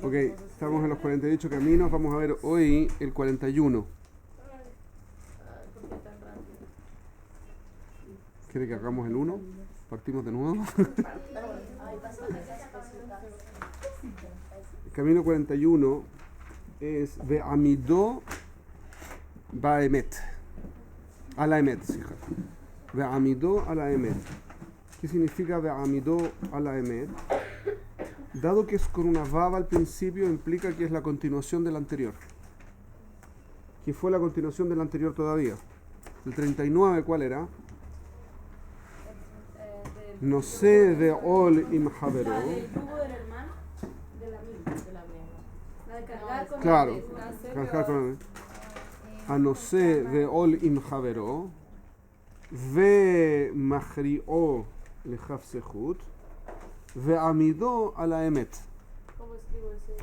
Ok, estamos en los 48 caminos, vamos a ver hoy el 41. ¿Quiere que hagamos el 1? ¿Partimos de nuevo? El camino 41 es Ve'amidó Ba'emet. A la Emet, fíjate. Ve'amidó a la Emet. ¿Qué significa Ve'amidó a la Emet? Dado que es con una vav al principio, implica que es la continuación del anterior. ¿Qué fue la continuación del anterior todavía? El 39, ¿cuál era? No sé de Ol Imhavero. Claro, cargar con a no sé de Ol Imhavero. Ve Mahri'o Lechaf Sehut. Ve Amidó a la Emet. ¿Cómo escribo ese?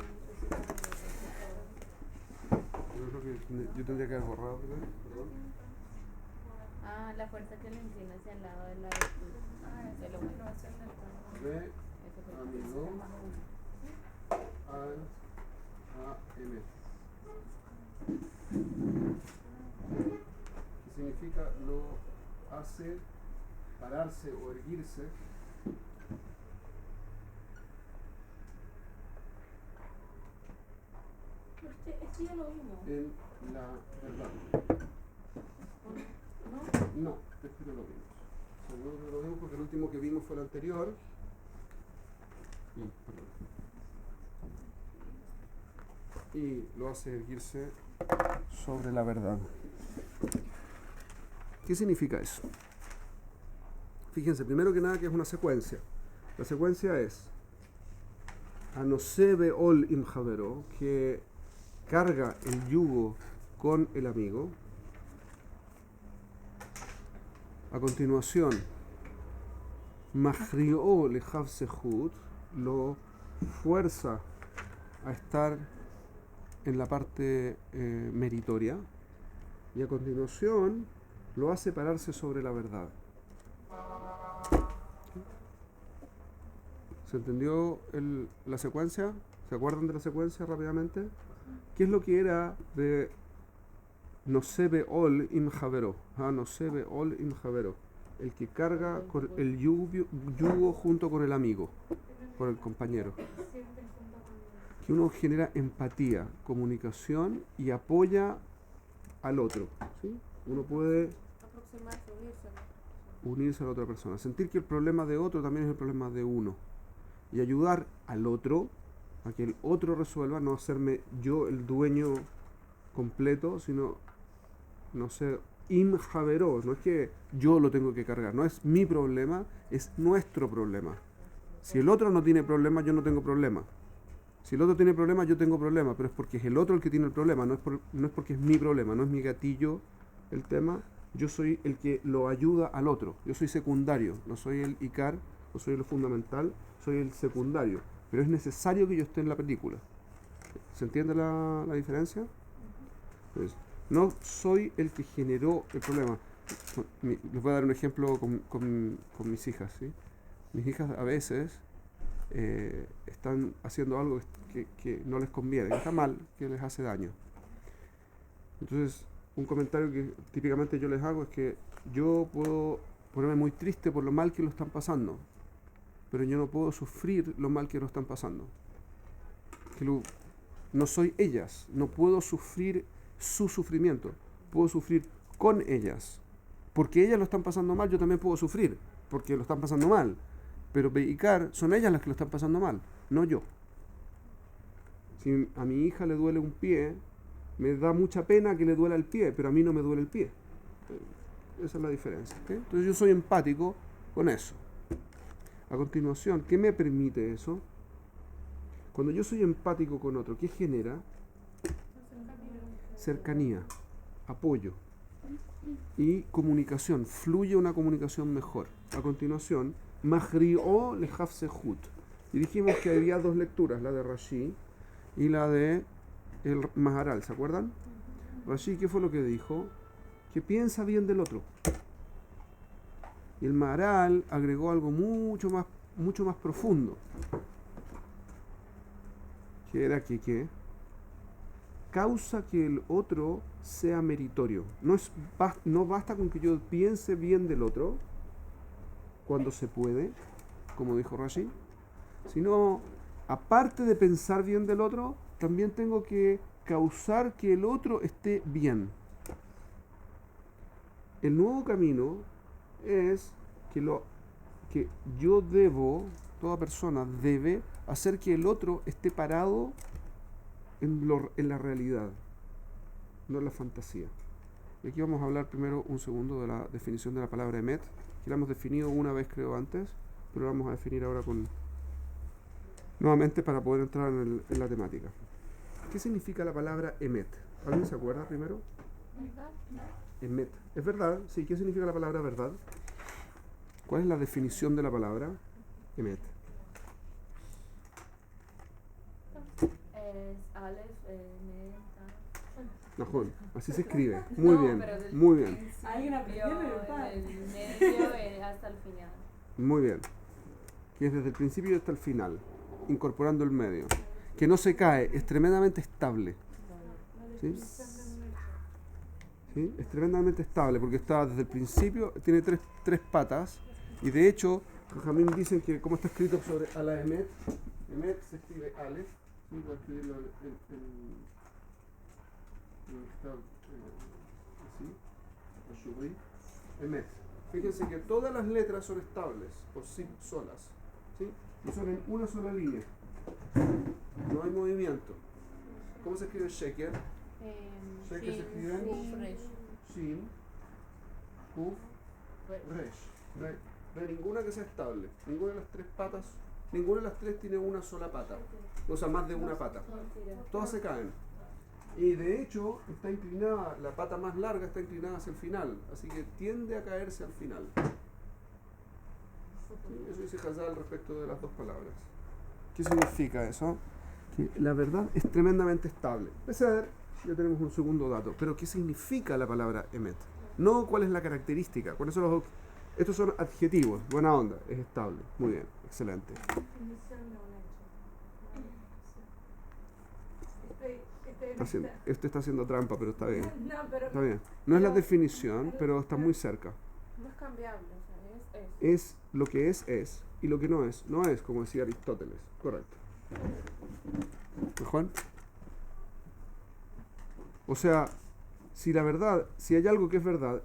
Yo creo que yo tendría que haber borrado, ¿verdad? Perdón. Ah, la fuerza que le inclina hacia el lado de la virtud. De lo bueno. Ve Amidó al Emet. ¿Qué significa? Lo hace pararse o erguirse Este ya lo vimos. en la verdad. ¿No? No, este no lo vimos. Seguro que lo vimos porque el último que vimos fue el anterior. Y lo hace erguirse sobre la verdad. ¿Qué significa eso? Fíjense, primero que nada que es una secuencia. La secuencia es Anosebe ol imhavero, que carga el yugo con el amigo. A continuación, Mahri'o lechav sehut, lo fuerza a estar en la parte meritoria. Y a continuación, lo hace pararse sobre la verdad. ¿Se entendió la secuencia? ¿Se acuerdan de la secuencia rápidamente? ¿Qué es lo que era de Nosebe ol imhavero? Nosebe ol imhavero. El que carga con el yugo junto con el amigo, con el compañero. Que uno genera empatía, comunicación y apoya al otro. ¿Sí? Uno puede Aproximarse, unirse a la otra persona. Sentir que el problema de otro también es el problema de uno. Y ayudar al otro a que el otro resuelva, no hacerme yo el dueño completo, sino, no sé, imhaveró, no es que yo lo tengo que cargar, no es mi problema, es nuestro problema. Si el otro no tiene problema, yo no tengo problema. Si el otro tiene problema, yo tengo problema, pero es porque es el otro el que tiene el problema, no es porque es mi problema, no es mi gatillo el tema, yo soy el que lo ayuda al otro, yo soy secundario, no soy el Icar, no soy lo fundamental, soy el secundario, pero es necesario que yo esté en la película. ¿Se entiende la diferencia? Pues, no soy el que generó el problema. Les voy a dar un ejemplo con mis hijas. ¿Sí? Mis hijas a veces están haciendo algo que no les conviene, que está mal, que les hace daño. Entonces, un comentario que típicamente yo les hago es que yo puedo ponerme muy triste por lo mal que lo están pasando, pero yo no puedo sufrir lo mal que lo están pasando. No soy ellas, no puedo sufrir su sufrimiento, puedo sufrir con ellas. Porque ellas lo están pasando mal, yo también puedo sufrir, porque lo están pasando mal. Pero Beikar son ellas las que lo están pasando mal, no yo. Si a mi hija le duele un pie, me da mucha pena que le duela el pie, pero a mí no me duele el pie. Esa es la diferencia. ¿Okay? Entonces yo soy empático con eso. A continuación, ¿qué me permite eso? Cuando yo soy empático con otro, ¿qué genera? Cercanía, apoyo y comunicación. Fluye una comunicación mejor. A continuación, Mahri'o lechav sehut. Y dijimos que había dos lecturas, la de Rashi y la de el Maharal, ¿se acuerdan? Rashi, ¿qué fue lo que dijo? Que piensa bien del otro. Y el Maharal agregó algo mucho más profundo. que era que causa que el otro sea meritorio. No basta con que yo piense bien del otro cuando se puede, como dijo Rashi, sino, aparte de pensar bien del otro, también tengo que causar que el otro esté bien. El nuevo camino es que yo debo, toda persona debe hacer que el otro esté parado en la realidad, no en la fantasía. Y aquí vamos a hablar primero un segundo de la definición de la palabra emet, que la hemos definido una vez creo antes, pero la vamos a definir ahora nuevamente para poder entrar en la temática. ¿Qué significa la palabra emet? ¿Alguien se acuerda primero? Emet. ¿Es verdad? Sí, ¿qué significa la palabra verdad? ¿Cuál es la definición de la palabra emet? Es Aleph, Najón, así se escribe. Muy bien, muy bien. Hay una presión en el medio hasta el final. Muy bien. Que es desde el principio hasta el final, incorporando el medio. Que no se cae, es tremendamente estable. ¿Sí? ¿Sí? Es tremendamente estable porque está desde el principio, tiene tres patas. Y de hecho, Jajamín dicen que como está escrito sobre Ala Emet, Emet se escribe Aleph. Sí, voy a escribirlo así. Emet. Fíjense que todas las letras son estables por sí solas, ¿sí? Y son en una sola línea. No hay movimiento. ¿Cómo se escribe sheker? Sheker se escribe Shin, Kuf, Resh. No hay ninguna que sea estable. Ninguna de las tres patas, ninguna de las tres tiene una sola pata. O sea, más de una pata. Todas se caen. Y de hecho, está inclinada, la pata más larga está inclinada hacia el final, así que tiende a caerse al final. Eso dice Hazal respecto de las dos palabras. ¿Qué significa eso? Que la verdad es tremendamente estable. Beseder, ya tenemos un segundo dato. Pero ¿qué significa la palabra emet? No cuál es la característica. ¿Cuáles son los estos son adjetivos. Buena onda, es estable. Muy bien, excelente. Este está haciendo trampa, pero está bien. Está bien. No es la definición, pero está muy cerca. No es cambiable, o sea, es lo que es, y lo que no es, como decía Aristóteles. Correcto. ¿Juan? O sea, si hay algo que es verdad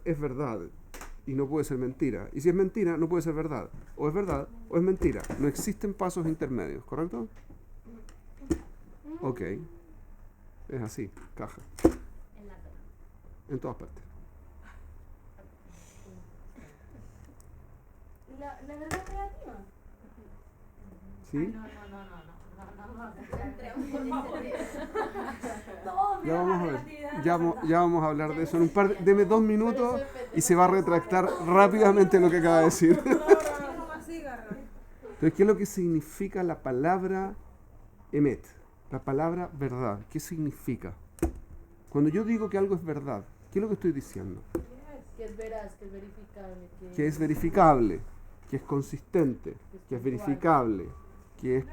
y no puede ser mentira. Y si es mentira, no puede ser verdad. O es verdad o es mentira. No existen pasos intermedios, ¿correcto? Ok. Es así, caja. En todas partes. La verdad creativa. ¿Sí? No. Ya vamos a ver. Ya vamos a hablar de eso en un par de... Deme 2 minutos y se va a retractar rápidamente lo que acaba de decir. Entonces, ¿qué es lo que significa la palabra emet? La palabra verdad, ¿qué significa? Cuando yo digo que algo es verdad, ¿qué es lo que estoy diciendo? Que es veraz, que es verificable. Que es verificable, que es consistente, que es verificable, que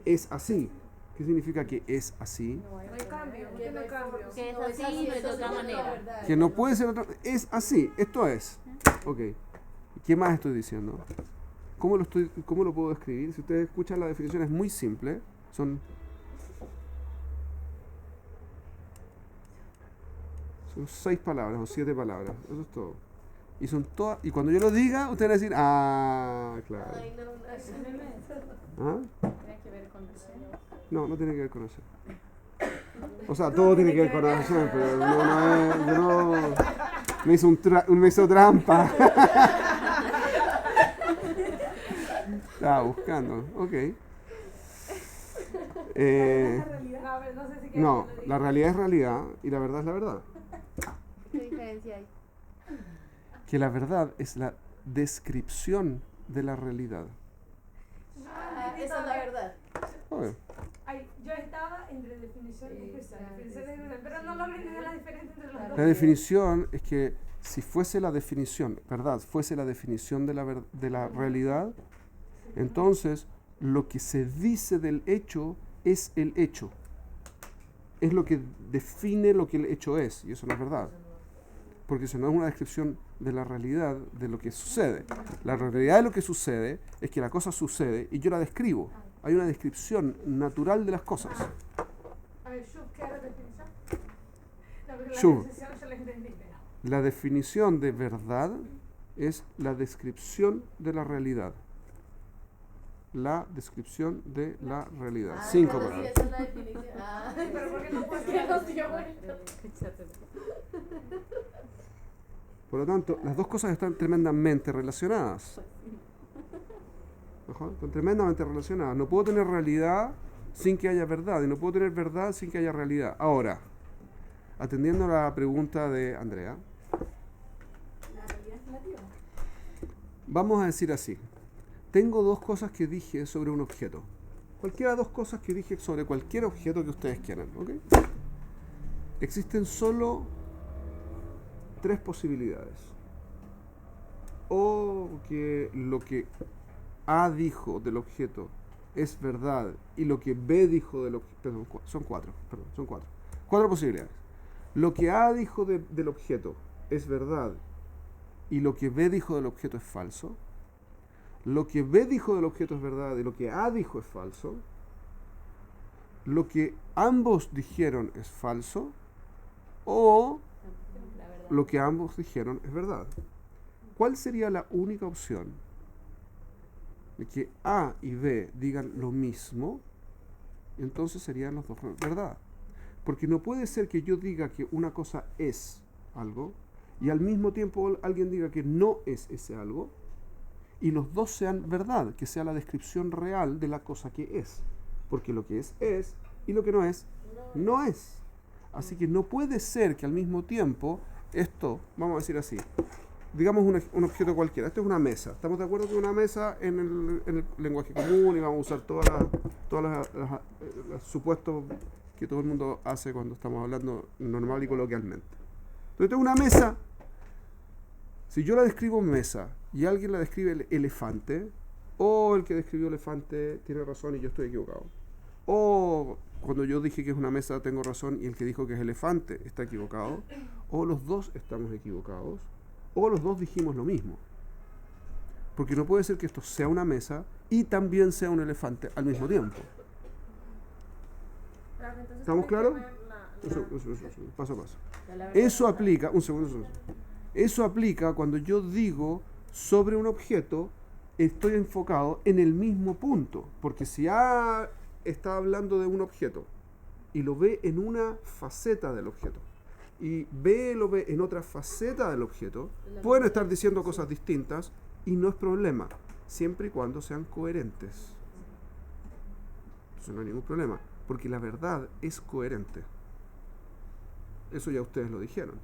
es así. ¿Qué significa que es así? No hay cambio, que es así y no es de otra manera. Que no puede ser otra. Es así, esto es. Ok. ¿Qué más estoy diciendo? ¿Cómo lo puedo describir? Si ustedes escuchan la definición es muy simple. Son 6 palabras o 7 palabras. Eso es todo. Y son todas. Y cuando yo lo diga, ustedes van a decir, claro. Ay, no. ¿Ah? Tiene que ver con eso. No tiene que ver con eso. O sea, todo tiene que ver con eso, pero no es. Me hizo trampa. Estaba buscando. Ok. No, la realidad es realidad y la verdad es la verdad. ¿Qué diferencia hay? Que la verdad es la descripción de la realidad. Esa es la verdad. Obvio. Yo estaba entre definición y expresión, pero no logré entender la diferencia entre los dos. La definición es que si fuese la definición, fuese la definición de la realidad, entonces lo que se dice del hecho es el hecho. Es lo que define lo que el hecho es, y eso no es verdad. Porque eso no es una descripción de la realidad de lo que sucede. La realidad de lo que sucede es que la cosa sucede y yo la describo. Hay una descripción natural de las cosas. A ver, Shub, ¿qué es la definición? No, porque la Shub. definición yo la entendí, pero... La definición de verdad es la descripción de la realidad. La descripción de la realidad. 5 pero palabras. sí, esa es la definición. Pero ¿por qué no puedo ¿Qué nos dio vuelta? Por lo tanto, las dos cosas están tremendamente relacionadas. Ajá, están tremendamente relacionadas. No puedo tener realidad sin que haya verdad, y no puedo tener verdad sin que haya realidad. Ahora, atendiendo a la pregunta de Andrea, La realidad es relativa. vamos a decir así. Tengo dos cosas que dije sobre un objeto. Cualquiera de dos cosas que dije sobre cualquier objeto que ustedes quieran, ¿ok? Existen solo 3 posibilidades. O que lo que A dijo del objeto es verdad y lo que B dijo del objeto... Perdón, son 4. 4 posibilidades. Lo que A dijo del objeto es verdad y lo que B dijo del objeto es falso. Lo que B dijo del objeto es verdad y lo que A dijo es falso. Lo que ambos dijeron es falso. O La verdad. lo que ambos dijeron es verdad. ¿Cuál sería la única opción de que A y B digan lo mismo? Entonces serían los dos verdad. Porque no puede ser que yo diga que una cosa es algo y al mismo tiempo alguien diga que no es ese algo y los dos sean verdad, que sea la descripción real de la cosa que es. Porque lo que es y lo que no es, no es. Así que no puede ser que al mismo tiempo esto, vamos a decir así, digamos un objeto cualquiera, esto es una mesa, estamos de acuerdo que una mesa en el lenguaje común y vamos a usar todos los supuestos que todo el mundo hace cuando estamos hablando normal y coloquialmente. Entonces tengo una mesa, si yo la describo mesa y alguien la describe elefante, o el que describió elefante tiene razón y yo estoy equivocado, o cuando yo dije que es una mesa tengo razón y el que dijo que es elefante está equivocado, o los dos estamos equivocados, o los dos dijimos lo mismo. Porque no puede ser que esto sea una mesa y también sea un elefante al mismo tiempo. ¿Estamos claros? Eso, paso a paso. Eso aplica, un segundo. Eso aplica cuando yo digo sobre un objeto, estoy enfocado en el mismo punto. Porque si A está hablando de un objeto y lo ve en una faceta del objeto y B lo ve en otra faceta del objeto, pueden estar diciendo cosas distintas y no es problema, siempre y cuando sean coherentes. Entonces no hay ningún problema, porque la verdad es coherente. Eso ya ustedes lo dijeron.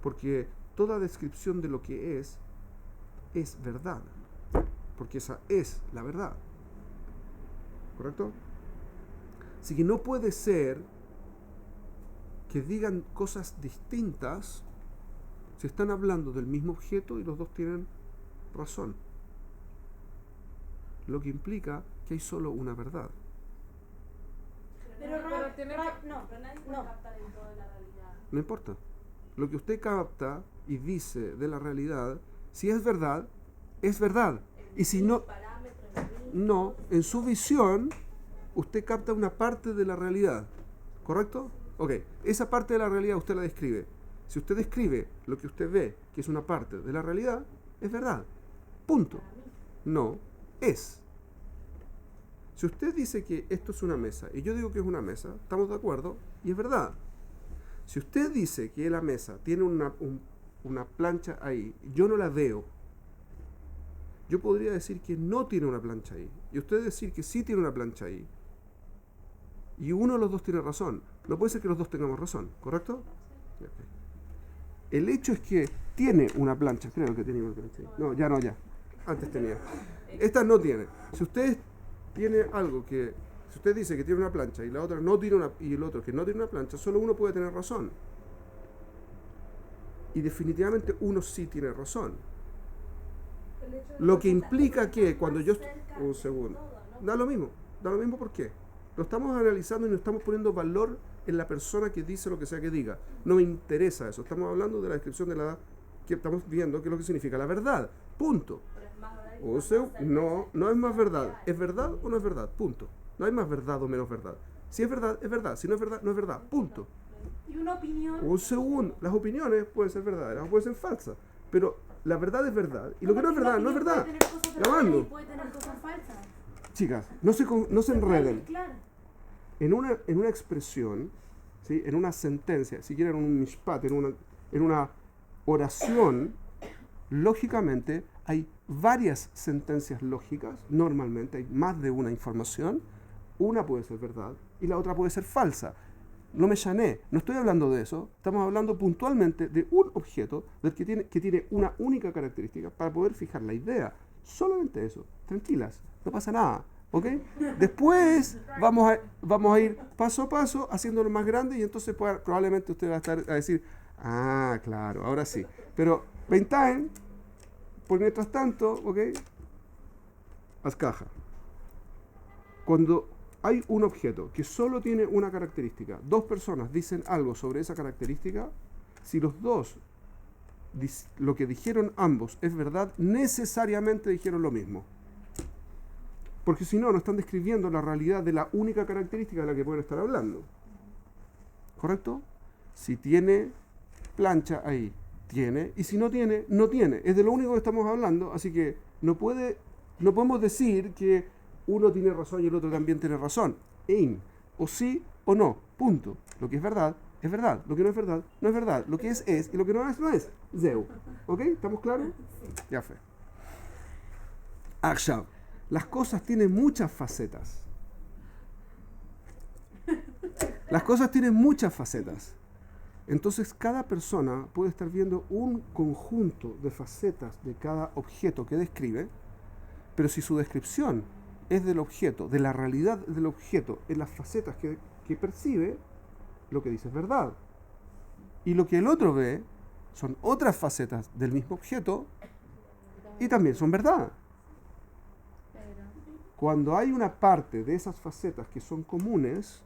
Porque toda descripción de lo que es verdad. Porque esa es la verdad. ¿Correcto? Así que no puede ser que digan cosas distintas si están hablando del mismo objeto y los dos tienen razón. Lo que implica que hay solo una verdad. Pero tiene que... No, pero nadie puede captar en toda la realidad. No importa. Lo que usted capta y dice de la realidad, si es verdad, es verdad. Y si no, no, en su visión, usted capta una parte de la realidad. ¿Correcto? Ok, esa parte de la realidad usted la describe. Si usted describe lo que usted ve, que es una parte de la realidad, es verdad. Punto. No, es. Si usted dice que esto es una mesa y yo digo que es una mesa, estamos de acuerdo y es verdad. Si usted dice que la mesa tiene una plancha ahí, yo no la veo, yo podría decir que no tiene una plancha ahí y usted decir que sí tiene una plancha ahí y uno de los dos tiene razón. No puede ser que los dos tengamos razón, ¿correcto? Okay. El hecho es que tiene una plancha, creo que tiene una plancha ahí. No, ya. Antes tenía. Esta no tiene. Si usted tiene algo que, si usted dice que tiene una plancha y la otra no tiene y el otro que no tiene una plancha, solo uno puede tener razón. Y definitivamente uno sí tiene razón. Lo que implica que cuando yo... Un segundo. Da lo mismo. ¿Por qué? Lo estamos analizando y no estamos poniendo valor en la persona que dice lo que sea que diga. No me interesa eso. Estamos hablando de la descripción de la que estamos viendo, que es lo que significa la verdad. Punto. No, no es más verdad. ¿Es verdad o no es verdad? Punto. No hay más verdad o menos verdad. Si es verdad, es verdad. Si no es verdad, no es verdad. Punto. ¿Y una opinión? Un segundo. Las opiniones pueden ser verdaderas o pueden ser falsas. Pero la verdad es verdad. Y lo que no es verdad, no es verdad. Puede tener cosas falsas. Chicas, no se enreden. Claro. En una expresión, ¿sí? En una sentencia, si quieren un mishpat, en una oración, lógicamente hay varias sentencias lógicas, normalmente hay más de una información, una puede ser verdad y la otra puede ser falsa. No me llané, no estoy hablando de eso, estamos hablando puntualmente de un objeto que tiene una única característica para poder fijar la idea. Solamente eso, tranquilas, no pasa nada, ¿ok? Después vamos a ir paso a paso haciéndolo más grande y entonces probablemente usted va a estar a decir, ah, claro, ahora sí. Pero Paintime, por mientras tanto, ¿ok? Haz caja. Cuando hay un objeto que solo tiene una característica, dos personas dicen algo sobre esa característica, si los dos, lo que dijeron ambos es verdad, necesariamente dijeron lo mismo. Porque si no, no están describiendo la realidad de la única característica de la que pueden estar hablando. ¿Correcto? Si tiene plancha ahí, tiene, y si no tiene, no tiene. Es de lo único que estamos hablando, así que no podemos decir que uno tiene razón y el otro también tiene razón. O sí o no. Punto. Lo que es verdad, es verdad. Lo que no es verdad, no es verdad. Lo que es, y lo que no es, no es. Zeu. ¿Ok? ¿Estamos claros? Ya fue. Akshav. Las cosas tienen muchas facetas. Las cosas tienen muchas facetas. Entonces cada persona puede estar viendo un conjunto de facetas de cada objeto que describe, pero si su descripción es del objeto, de la realidad del objeto, en las facetas que percibe, lo que dice es verdad. Y lo que el otro ve son otras facetas del mismo objeto y también son verdad. Cuando hay una parte de esas facetas que son comunes,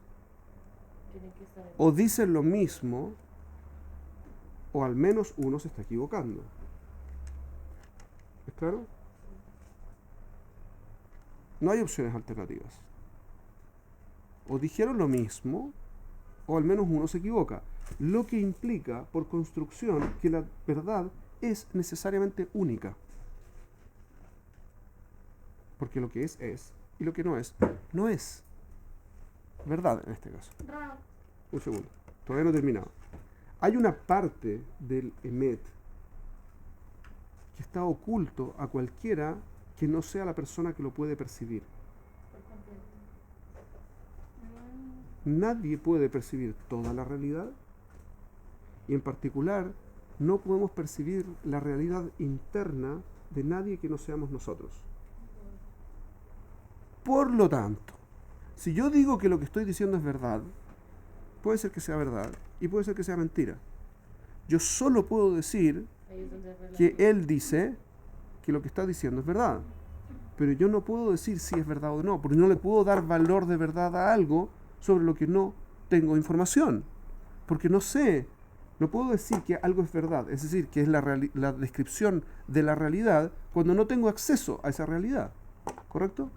o dicen lo mismo, o al menos uno se está equivocando. ¿Es claro? No hay opciones alternativas. O dijeron lo mismo, o al menos uno se equivoca. Lo que implica, por construcción, que la verdad es necesariamente única. Porque lo que es, y lo que no es, no es. Verdad en este caso. Un segundo. Todavía no he terminado. Hay una parte del Emet que está oculto a cualquiera que no sea la persona que lo puede percibir. Nadie puede percibir toda la realidad y en particular no podemos percibir la realidad interna de nadie que no seamos nosotros. Por lo tanto, si yo digo que lo que estoy diciendo es verdad, puede ser que sea verdad y puede ser que sea mentira. Yo solo puedo decir que él dice que lo que está diciendo es verdad. Pero yo no puedo decir si es verdad o no, porque no le puedo dar valor de verdad a algo sobre lo que no tengo información. Porque no sé, no puedo decir que algo es verdad, es decir, que es la descripción de la realidad cuando no tengo acceso a esa realidad. ¿Correcto?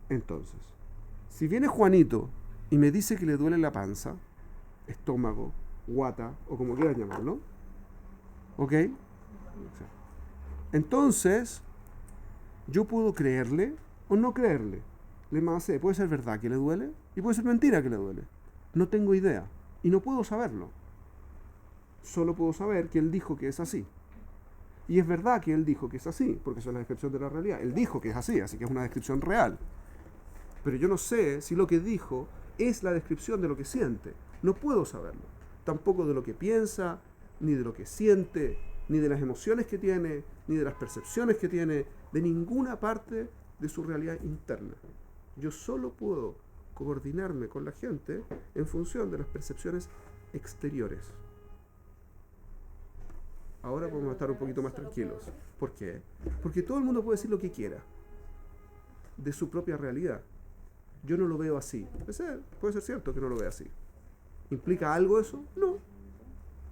Entonces, si viene Juanito y me dice que le duele la panza, estómago, guata, o como quieran llamarlo, ¿ok? Entonces, yo puedo creerle o no creerle. Puede ser verdad que le duele y puede ser mentira que le duele. No tengo idea y no puedo saberlo. Solo puedo saber que él dijo que es así. Y es verdad que él dijo que es así, porque eso es la descripción de la realidad. Él dijo que es así que es una descripción real. Pero yo no sé si lo que dijo es la descripción de lo que siente. No puedo saberlo. Tampoco de lo que piensa, ni de lo que siente, ni de las emociones que tiene, ni de las percepciones que tiene, de ninguna parte de su realidad interna. Yo solo puedo coordinarme con la gente en función de las percepciones exteriores. Ahora podemos estar un poquito más tranquilos. ¿Por qué? Porque todo el mundo puede decir lo que quiera de su propia realidad. yo no lo veo así. Puede ser cierto que no lo vea así. ¿Implica algo eso? No.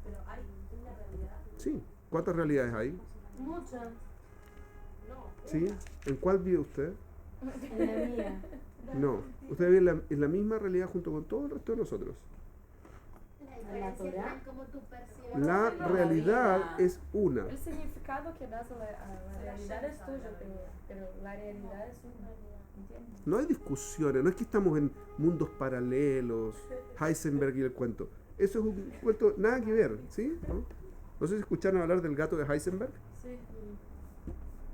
Pero hay una realidad. Sí. ¿Cuántas realidades hay? Muchas. ¿Sí? ¿En cuál vive usted? En la mía. No. Usted vive en la misma realidad junto con todo el resto de nosotros. La Torá. La realidad es una. El significado que das a la realidad es tuyo, pero la realidad es una. ¿Entiendes? No hay discusiones, no es que estamos en mundos paralelos, Heisenberg y el cuento. Eso es un cuento, nada que ver, ¿sí? No sé si escucharon hablar del gato de Heisenberg. Sí.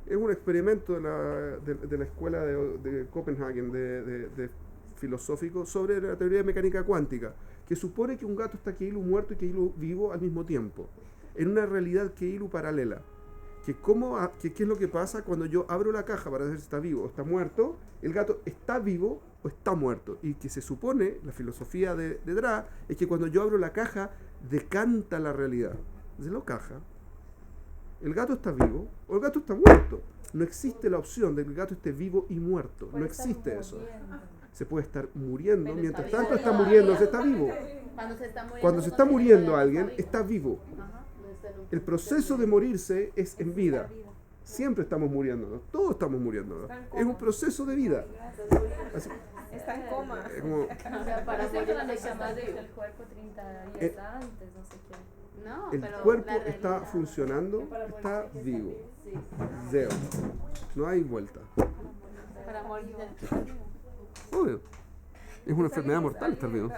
Es un experimento de la escuela de Copenhagen, de filosófico, sobre la teoría de mecánica cuántica, que supone que un gato está Keilu muerto y Keilu vivo al mismo tiempo, en una realidad Keilu paralela. ¿Qué es lo que pasa cuando yo abro la caja para ver si está vivo o está muerto? El gato está vivo o está muerto. Y que se supone, la filosofía de Dra, es que cuando yo abro la caja, decanta la realidad. De la caja, el gato está vivo o el gato está muerto. No existe la opción de que el gato esté vivo y muerto. No existe eso. Se puede estar muriendo, Pero mientras está tanto vivo. está muriendo, se está vivo. Cuando se está muriendo alguien, está vivo. El proceso de morirse es en vida. Siempre estamos muriéndonos, todos estamos muriéndonos. Es un proceso de vida. Así- Está en coma. es como- O sea, para Parece que la morir Neshama está deja vivo. el cuerpo 30 días antes, no sé qué. No, el pero cuerpo la está realidad. funcionando, está vivo. Sí. Zero. No hay vuelta. Para morir. Obvio. Es una enfermedad mortal estar vivo.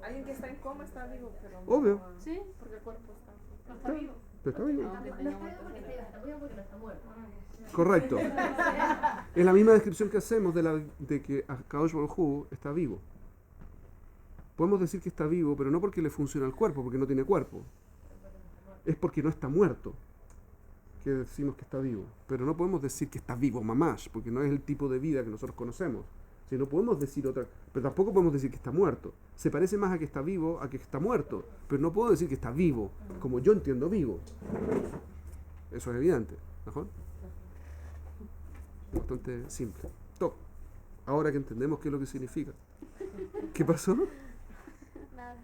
Alguien que está en coma está vivo, pero Obvio. no, Sí. porque el cuerpo está. No está vivo. Pero está vivo. No, que tenía muerto. Está vivo porque no está muerto. Correcto. Es la misma descripción que hacemos de que Akadosh Baruj Hu está vivo. Podemos decir que está vivo, pero no porque le funciona el cuerpo, porque no tiene cuerpo. Es porque no está muerto que decimos que está vivo. Pero no podemos decir que está vivo mamash, porque no es el tipo de vida que nosotros conocemos. Si no podemos decir otra, pero tampoco podemos decir que está muerto. Se parece más a que está vivo a que está muerto, pero no puedo decir que está vivo, como yo entiendo vivo. Eso es evidente, ¿no? Bastante simple. Top. Ahora que entendemos qué es lo que significa. ¿Qué pasó? Nada.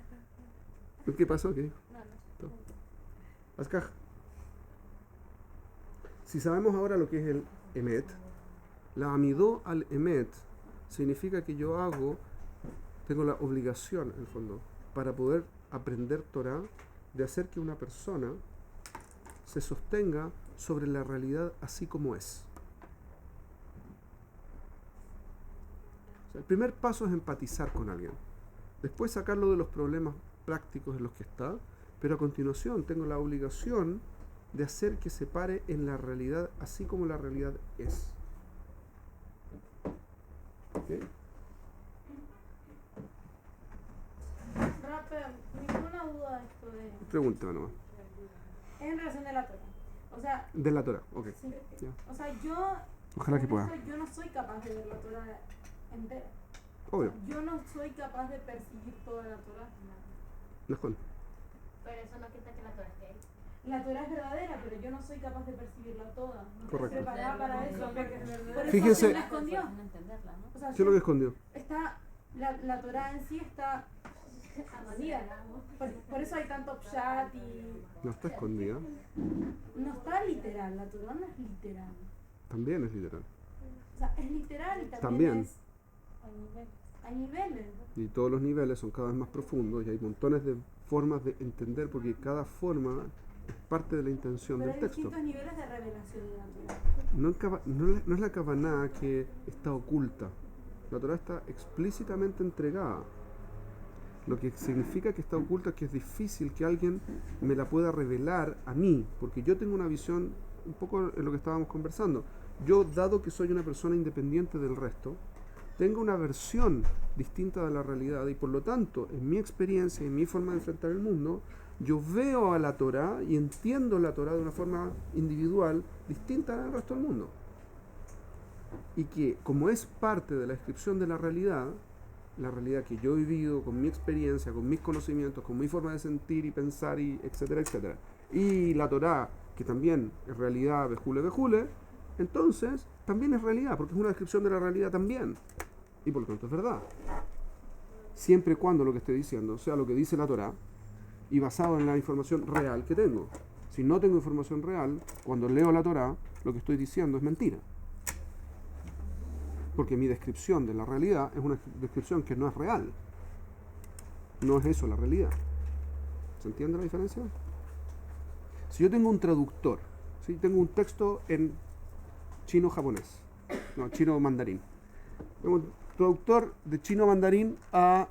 ¿Qué pasó? ¿Qué dijo? No. Las cajas. Si sabemos ahora lo que es el emet, la amidó al emet significa que yo tengo la obligación, en el fondo, para poder aprender Torah, de hacer que una persona se sostenga sobre la realidad así como es. O sea, el primer paso es empatizar con alguien. Después sacarlo de los problemas prácticos en los que está, pero a continuación tengo la obligación de hacer que se pare en la realidad así como la realidad es. ¿Okay? Rápido, ninguna duda de esto de... Pregúntame nomás. Es en relación de la Torah. O sea, De la Torah, ok. sí. Ya. O sea, yo... Ojalá que con pueda. esto yo no soy capaz de ver la Torah entera. Obvio. Yo no soy capaz de percibir toda la Torah. Mejor. Pero eso no quita que la Torah esté ahí. La Torah es verdadera, pero yo no soy capaz de percibirla toda. No estoy Correcto. preparada para eso. Por eso Fíjense- se me escondió. No entenderla, ¿no? O sea, ¿Qué es lo que escondió? está, la Torah en sí está escondida. Por eso hay tanto pshat y... No está escondida. No está literal, la Torah no es literal. También es literal. O sea, es literal y también, También. es... Hay niveles. Y todos los niveles son cada vez más profundos y hay montones de formas de entender porque cada forma es parte de la intención Pero del hay texto. distintos niveles de revelación de la Torah. No es la Kavaná que está oculta. La Torah está explícitamente entregada. Lo que significa que está oculta es que es difícil que alguien me la pueda revelar a mí, porque yo tengo una visión, un poco en lo que estábamos conversando. Yo, dado que soy una persona independiente del resto, tengo una versión distinta de la realidad y por lo tanto, en mi experiencia y en mi forma de enfrentar el mundo, yo veo a la Torah y entiendo la Torah de una forma individual distinta del resto del mundo. Y que como es parte de la descripción de la realidad que yo he vivido con mi experiencia, con mis conocimientos, con mi forma de sentir y pensar, y etcétera, etcétera, y la Torah, que también es realidad, bejule, entonces también es realidad, porque es una descripción de la realidad también. y por lo tanto es verdad. Siempre y cuando lo que estoy diciendo sea lo que dice la Torá y basado en la información real que tengo. Si no tengo información real, cuando leo la Torá, lo que estoy diciendo es mentira. Porque mi descripción de la realidad es una descripción que no es real. No es eso la realidad. ¿Se entiende la diferencia? Si yo tengo un traductor, ¿sí? Tengo un texto en chino-japonés, no, chino-mandarín. Tengo un traductor de chino-mandarín a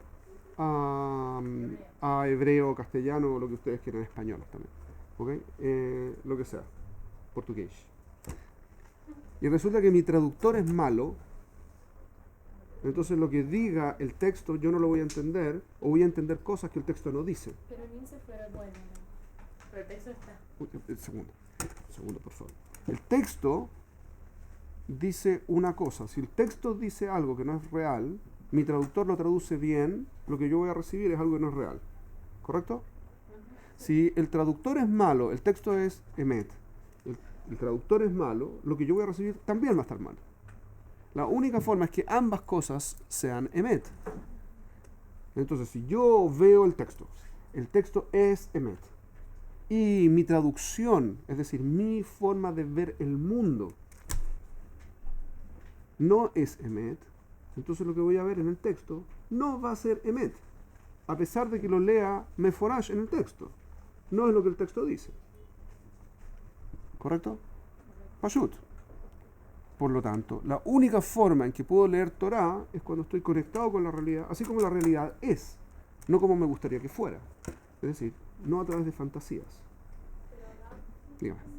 hebreo, castellano, o lo que ustedes quieran, español también. ¿Okay? Lo que sea, portugués. Y resulta que mi traductor es malo, entonces lo que diga el texto yo no lo voy a entender, o voy a entender cosas que el texto no dice. Pero Lince fuera bueno, ¿no? Pero el texto está. Segundo, por favor. El texto dice una cosa. Si el texto dice algo que no es real, mi traductor lo traduce bien, lo que yo voy a recibir es algo que no es real. ¿Correcto? Si el traductor es malo, el texto es emet, el traductor es malo, lo que yo voy a recibir también va a estar malo. La única forma es que ambas cosas sean emet. Entonces, si yo veo el texto es emet, y mi traducción, es decir, mi forma de ver el mundo, no es emet, entonces lo que voy a ver en el texto no va a ser emet, a pesar de que lo lea meforash en el texto. No es lo que el texto dice. ¿Correcto? Pashut. Por lo tanto, la única forma en que puedo leer Torah es cuando estoy conectado con la realidad, así como la realidad es, no como me gustaría que fuera. Es decir, no a través de fantasías. Dígame. Si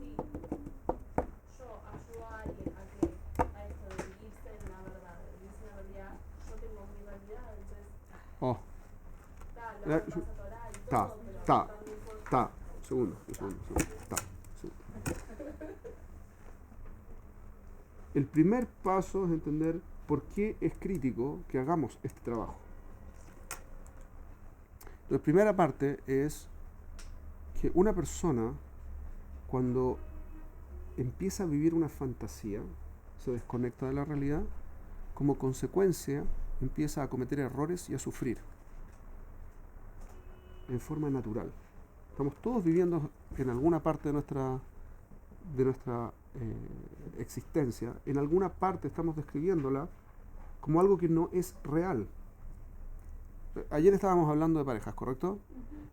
yo ayudo a alguien a esto de vivirse en la verdad, de vivirse en la realidad, yo tengo mi realidad, entonces Oh, lo que pasa Torah y todo, pero también puedo- segundo. El primer paso es entender por qué es crítico que hagamos este trabajo. La primera parte es que una persona, cuando empieza a vivir una fantasía, se desconecta de la realidad, como consecuencia empieza a cometer errores y a sufrir en forma natural. Estamos todos viviendo en alguna parte de nuestra existencia, en alguna parte estamos describiéndola como algo que no es real. Ayer estábamos hablando de parejas, ¿correcto?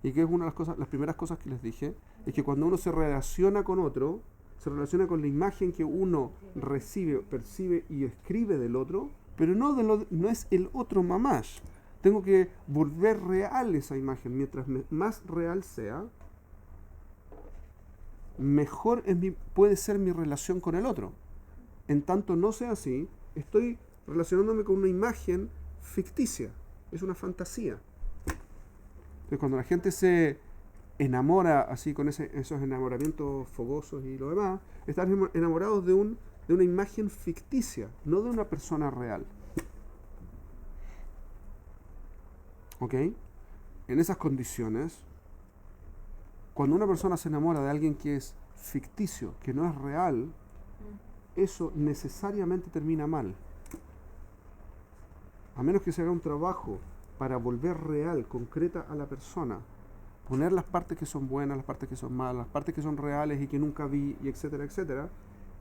Y que es una de las cosas, las primeras cosas que les dije, es que cuando uno se relaciona con otro, se relaciona con la imagen que uno recibe, percibe y escribe del otro, pero no es el otro mamash. Tengo que volver real esa imagen. Mientras más real sea, mejor puede ser mi relación con el otro. En tanto no sea así, estoy relacionándome con una imagen ficticia. Es una fantasía. Entonces, cuando la gente se enamora así con esos enamoramientos fogosos y lo demás, están enamorados de una imagen ficticia, no de una persona real. ¿Ok? En esas condiciones, cuando una persona se enamora de alguien que es ficticio, que no es real, eso necesariamente termina mal. A menos que se haga un trabajo para volver real, concreta a la persona, poner las partes que son buenas, las partes que son malas, las partes que son reales y que nunca vi, y etcétera, etcétera,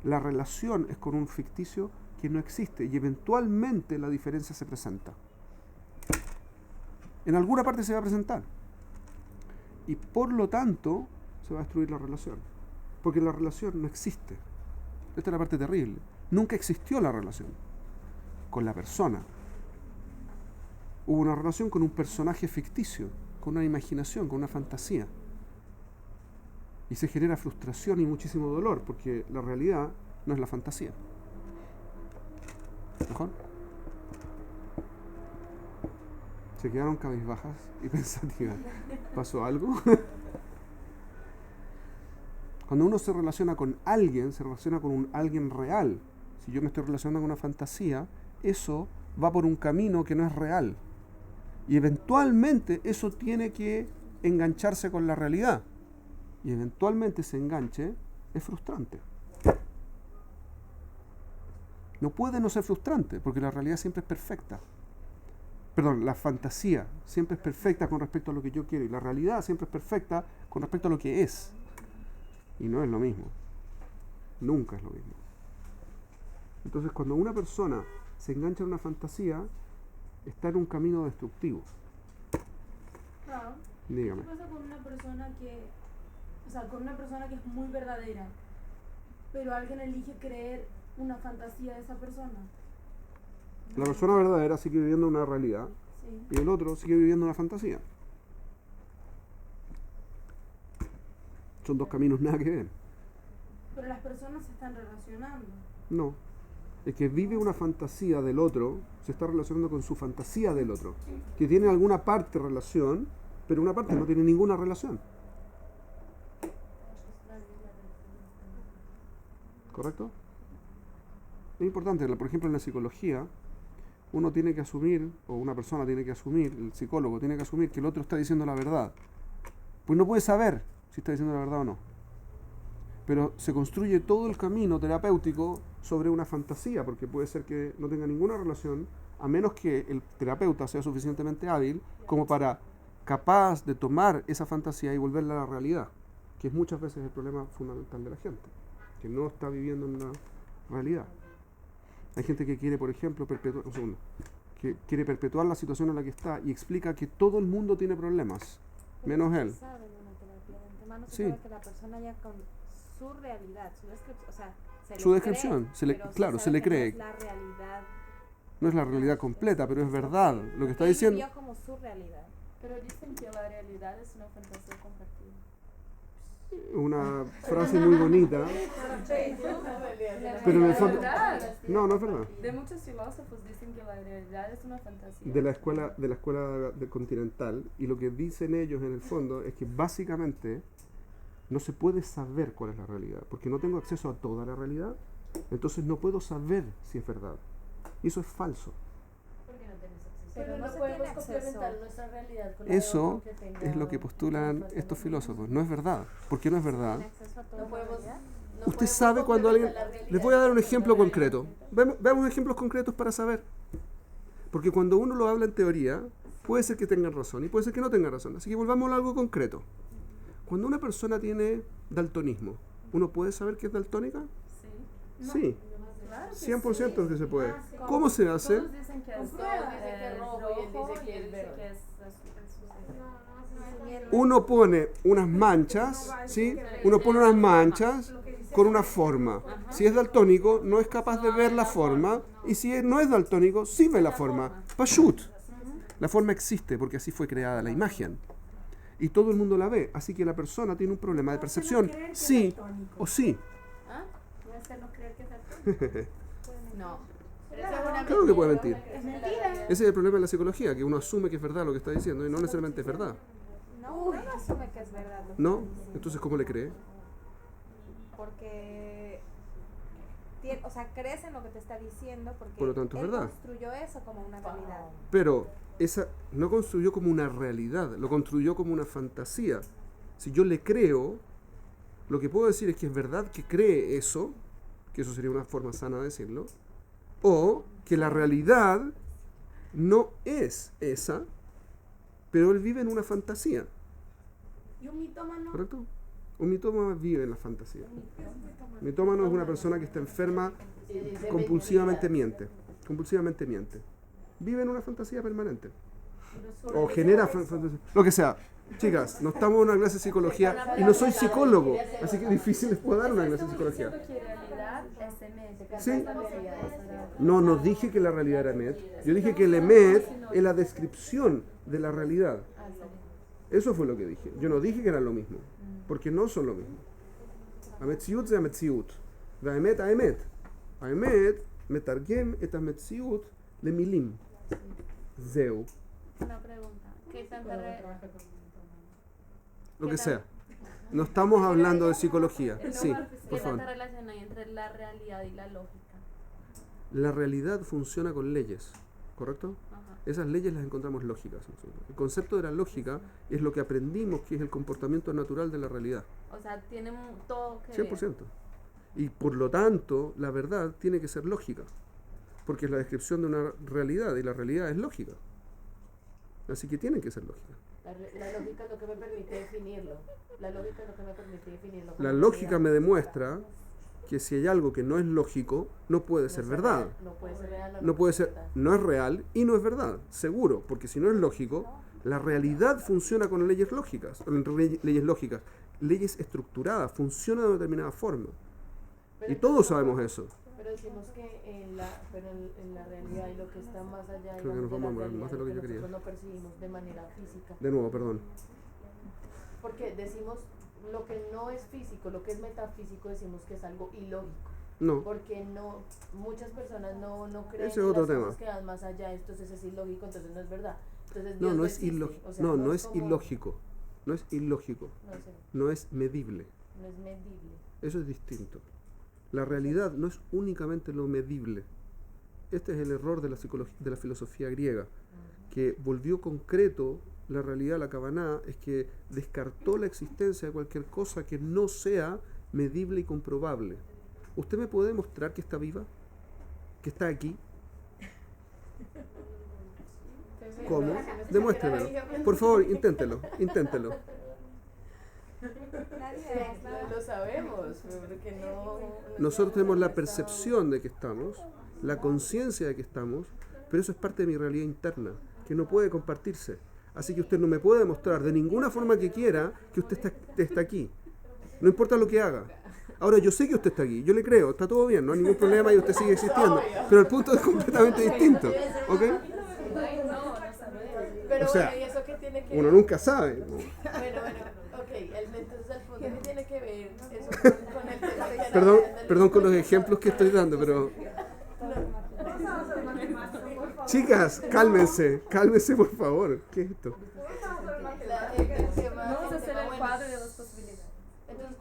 la relación es con un ficticio que no existe y eventualmente la diferencia se presenta. En alguna parte se va a presentar. Y por lo tanto, se va a destruir la relación. Porque la relación no existe. Esta es la parte terrible. Nunca existió la relación con la persona. Hubo una relación con un personaje ficticio, con una imaginación, con una fantasía. Y se genera frustración y muchísimo dolor, porque la realidad no es la fantasía. ¿Mejor? Se quedaron cabizbajas y pensativas. ¿Pasó algo? Cuando uno se relaciona con alguien, se relaciona con un alguien real. Si yo me estoy relacionando con una fantasía, eso va por un camino que no es real. Y eventualmente eso tiene que engancharse con la realidad. Y eventualmente ese enganche es frustrante. No puede no ser frustrante, porque la realidad siempre es perfecta. Perdón, la fantasía siempre es perfecta con respecto a lo que yo quiero y la realidad siempre es perfecta con respecto a lo que es. Y no es lo mismo. Nunca es lo mismo. Entonces, cuando una persona se engancha en una fantasía, está en un camino destructivo. Claro. Dígame. ¿Qué pasa con una persona que, o sea, con una persona que es muy verdadera, pero alguien elige creer una fantasía de esa persona? La persona verdadera sigue viviendo una realidad Sí. y el otro sigue viviendo una fantasía. Son dos caminos nada que ver. Pero las personas se están relacionando. No. El que vive una fantasía del otro se está relacionando con su fantasía del otro, que tiene alguna parte relación, pero una parte no tiene ninguna relación. ¿Correcto? Es importante, por ejemplo, en la psicología, uno tiene que asumir, o una persona tiene que asumir, el psicólogo tiene que asumir que el otro está diciendo la verdad. Pues no puede saber si está diciendo la verdad o no. Pero se construye todo el camino terapéutico sobre una fantasía, porque puede ser que no tenga ninguna relación, a menos que el terapeuta sea suficientemente hábil como para capaz de tomar esa fantasía y volverla a la realidad, que es muchas veces el problema fundamental de la gente, que no está viviendo en una realidad. Hay gente que quiere, por ejemplo, que quiere perpetuar la situación en la que está y explica que todo el mundo tiene problemas, menos él. Se sabe en una terapia de antemano, se Sí. sabe que la persona ya con su realidad, su descripción, o sea, se Su le descripción, cree, pero claro, sabe se le que cree. No es la realidad. No es la realidad completa, pero es verdad. Lo que está él diciendo. vivió como su realidad. Pero dicen que la realidad es una fantasía compartida. Una frase muy bonita, pero en el fondo. No, no es verdad. De muchos filósofos dicen que la realidad es una fantasía. De la escuela de continental, y lo que dicen ellos en el fondo es que básicamente no se puede saber cuál es la realidad, porque no tengo acceso a toda la realidad, entonces no puedo saber si es verdad. Y eso es falso. Porque no tenés acceso. Pero Pero no no se podemos tiene acceso. complementar nuestra realidad con la de Eso otro que tenga es lo que postulan una estos falta filósofos. No es verdad. ¿Por qué no es verdad? ¿Tiene acceso a toda No podemos. realidad? No Usted podemos sabe cuando alguien... complementar la realidad Les voy a dar un con ejemplo la concreto. realidad. Veamos ejemplos concretos para saber. Porque cuando uno lo habla en teoría, puede ser que tengan razón y puede ser que no tengan razón. Así que volvamos a algo concreto. Cuando una persona tiene daltonismo, ¿uno puede saber que es daltónica? Sí. Sí, Claro que 100% que se puede. Ah, sí. ¿Cómo se hace? Todos dicen que es Comprueba. rojo y él dice que es verde. Uno pone unas manchas, ¿sí? Uno pone unas manchas con una forma. Si es daltónico, no es capaz de ver la forma. Y si no es daltónico, sí ve la forma. Pashut. La forma existe porque así fue creada la imagen. Y todo el mundo la ve. Así que la persona tiene un problema de percepción. Sí o sí. Puede hacernos creer que es daltónico. No. Claro que puede mentir. Es mentira. Ese es el problema de la psicología, que uno asume que es verdad lo que está diciendo y no necesariamente es verdad. No, uno no asume que es verdad. lo que ¿No? está diciendo. Entonces, ¿cómo le cree? Porque o sea, crees en lo que te está diciendo porque Por lo tanto, es él verdad. construyó eso como una realidad. Pero esa no construyó como una realidad, lo construyó como una fantasía. Si yo le creo, lo que puedo decir es que es verdad que cree eso, que eso sería una forma sana de decirlo, o que la realidad no es esa, pero él vive en una fantasía, Y un mitómano. ¿correcto? Un mitómano vive en la fantasía. Un mitómano es una persona que está enferma, compulsivamente miente. Compulsivamente miente. Vive en una fantasía permanente. O genera fantasía. Lo que sea. Chicas, no estamos en una clase de psicología y no soy psicólogo, así que difícil les puedo dar una clase de psicología. Que realidad es emet. Sí. La realidad es verdad. No dije que la realidad era Emet. Yo dije que el Emet es la descripción de la realidad. Eso fue lo que dije. Yo no dije que eran lo mismo, porque no son lo mismo. המציאות זה המציאות, והאמת האמת. האמת מתרגם את המציאות למילים. זהו. Una pregunta. ¿Qué tanta Lo que sea. No estamos hablando de psicología. Sí, por favor. relación hay entre la realidad y la lógica? La realidad funciona con leyes, ¿correcto? Ajá. Esas leyes las encontramos lógicas. El concepto de la lógica es lo que aprendimos que es el comportamiento natural de la realidad. O sea, tiene todo que ver. 100%. Y por lo tanto, la verdad tiene que ser lógica, porque es la descripción de una realidad y la realidad es lógica. Así que tienen que ser lógicas. La lógica es lo que me permite definirlo. La lógica es lo que me permite definirlo. La lógica me demuestra que si hay algo que no es lógico, no puede ser verdad. No puede ser real. No puede ser, no es real y no es verdad, seguro, porque si no es lógico, la realidad funciona con leyes lógicas, leyes estructuradas, funciona de una determinada forma. Y todos sabemos eso. Pero decimos que en la realidad y lo que está más allá Creo que nos vamos a mover más de lo que yo quería. nosotros no percibimos de manera física. De nuevo, perdón. Porque decimos lo que no es físico, lo que es metafísico, decimos que es algo ilógico. No, Porque muchas personas no creen ese es otro en las tema. cosas que van más allá, entonces es ilógico, entonces no es verdad. Entonces no, Dios no es existe. ilógico. O sea, No, no es como- ilógico. No es ilógico. No sé, No es medible. no es medible. Eso es distinto. La realidad no es únicamente lo medible. Este es el error de la psicología, de la filosofía griega, que volvió concreto la realidad, la Kavaná, es que descartó la existencia de cualquier cosa que no sea medible y comprobable. ¿Usted me puede demostrar que está viva? ¿Que está aquí? ¿Cómo? Demuéstremelo. Por favor, inténtelo. Lo sabemos, porque no... Nosotros tenemos la percepción de que estamos, la conciencia de que estamos, pero eso es parte de mi realidad interna, que no puede compartirse. Así que usted no me puede demostrar de ninguna forma que quiera que usted está aquí. No importa lo que haga. Ahora, yo sé que usted está aquí, yo le creo, está todo bien, no hay ningún problema y usted sigue existiendo. Pero el punto es completamente distinto. ¿Ok? Pero O sea, bueno, ¿y eso qué tiene que Uno ver? nunca sabe. Bueno, ok, entonces el punto que tiene que ver eso con el tema de que Perdón con los ejemplos que estoy dando, pero... Chicas, cálmense por favor. ¿Qué es esto? Vamos a hacer el cuadro de las posibilidades. Entonces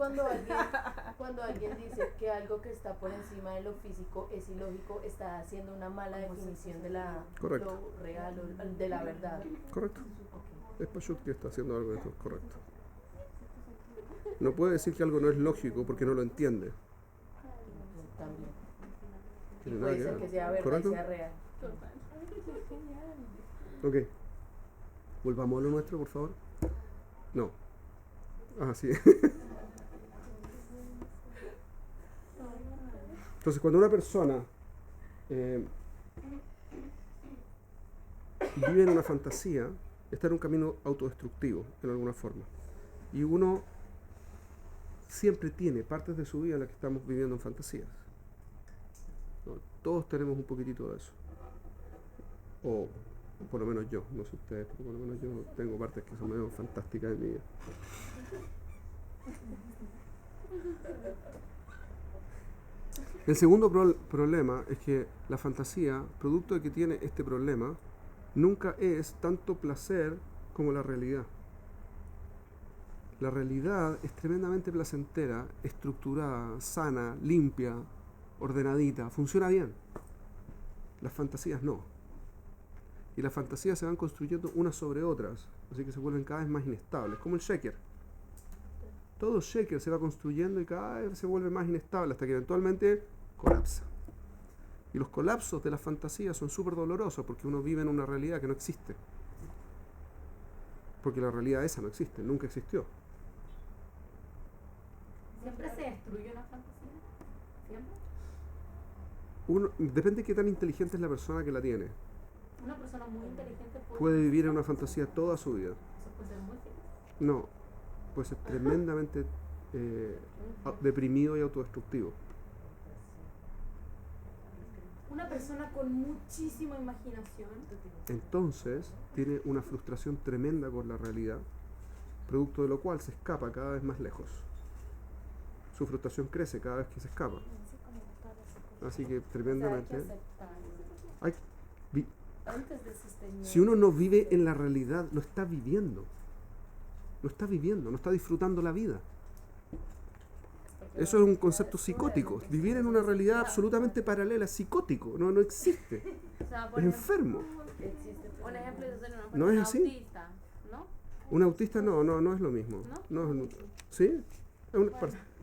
cuando alguien dice que algo que está por encima de lo físico es ilógico, está haciendo una mala definición de Correcto. lo real o de la verdad. Correcto. Es Pashut que está haciendo algo de esto. Correcto. No puede decir que algo no es lógico porque no lo entiende. También. Tiene nada Puede ser ver. que sea verdad ¿Correcto? y sea real. Ok. Volvamos a lo nuestro, por favor. No. Ah, sí. Entonces, cuando una persona vive en una fantasía, está en un camino autodestructivo, en alguna forma. Y uno siempre tiene partes de su vida en las que estamos viviendo en fantasías. ¿No? Todos tenemos un poquitito de eso. O por lo menos yo, no sé ustedes, pero por lo menos yo tengo partes que son medio fantásticas en mi vida. El segundo problema es que la fantasía, producto de que tiene este problema, nunca es tanto placer como la realidad. La realidad es tremendamente placentera, estructurada, sana, limpia, ordenadita, funciona bien. Las fantasías no. Y las fantasías se van construyendo unas sobre otras, así que se vuelven cada vez más inestables, como el shaker. Todo shaker se va construyendo y cada vez se vuelve más inestable hasta que eventualmente colapsa. Y los colapsos de las fantasías son súper dolorosos porque uno vive en una realidad que no existe. Porque la realidad esa no existe, nunca existió. ¿Siempre se destruye una fantasía? ¿Siempre? Depende de qué tan inteligente es la persona que la tiene. Una persona muy inteligente Puede vivir en una fantasía toda su vida. Eso puede ser muy feliz. No, puede ser tremendamente deprimido y autodestructivo. Una persona con muchísima imaginación. Entonces tiene una frustración tremenda con la realidad, producto de lo cual se escapa cada vez más lejos. Su frustración crece cada vez que se escapa. Así que tremendamente... Hay- Antes de sostener. si uno no vive en la realidad, no está viviendo. No está viviendo, no está disfrutando la vida. Eso es un concepto psicótico. Vivir en una realidad absolutamente paralela es psicótico, no existe. O sea, Es enfermo. un ejemplo es ser una ¿No es persona así? autista, ¿no? Un autista no es lo mismo. ¿Sí?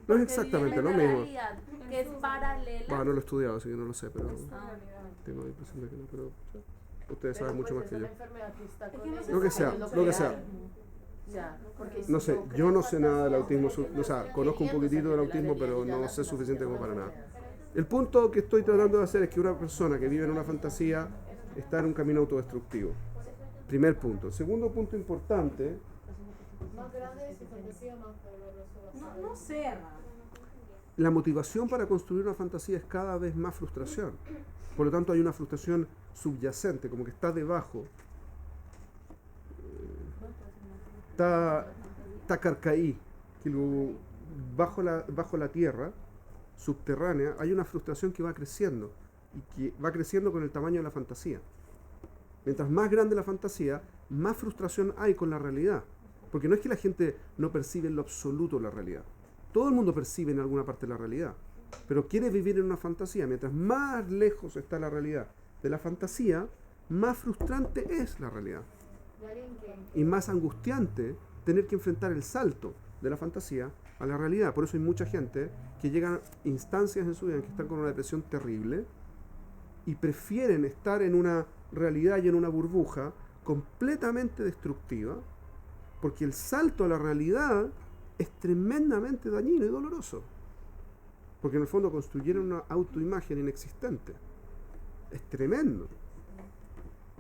No es exactamente lo Una mismo. realidad que es paralela. No lo he estudiado, así que no lo sé, pero Ah, tengo la impresión de que no. Pero, Ustedes saben mucho más que yo. Una enfermedad que está Es con que no ellos, sé Lo que si sea, es lo que sea. O sea, porque No si sé, tú yo no creas sé nada del fantasías, autismo, o sea, conozco un poquitito del autismo, pero no sé las suficiente como para nada. fantasías. El punto que estoy tratando de hacer es que una persona que vive en una fantasía está en un camino autodestructivo. Primer punto. Segundo punto importante, Más grande es su fantasía, más doloroso va a ser. No sé, Ra. la motivación para construir una fantasía es cada vez más frustración. Por lo tanto, hay una frustración subyacente, como que está debajo. Está carcaí, que bajo la tierra, subterránea, hay una frustración que va creciendo y que va creciendo con el tamaño de la fantasía. Mientras más grande la fantasía, más frustración hay con la realidad. Porque no es que la gente no percibe en lo absoluto la realidad. Todo el mundo percibe en alguna parte la realidad, pero quiere vivir en una fantasía. Mientras más lejos está la realidad de la fantasía, más frustrante es la realidad. Y más angustiante tener que enfrentar el salto de la fantasía a la realidad. Por eso hay mucha gente que llega a instancias en su vida en que están con una depresión terrible y prefieren estar en una realidad y en una burbuja completamente destructiva, porque el salto a la realidad es tremendamente dañino y doloroso. Porque en el fondo construyeron una autoimagen inexistente. Es tremendo.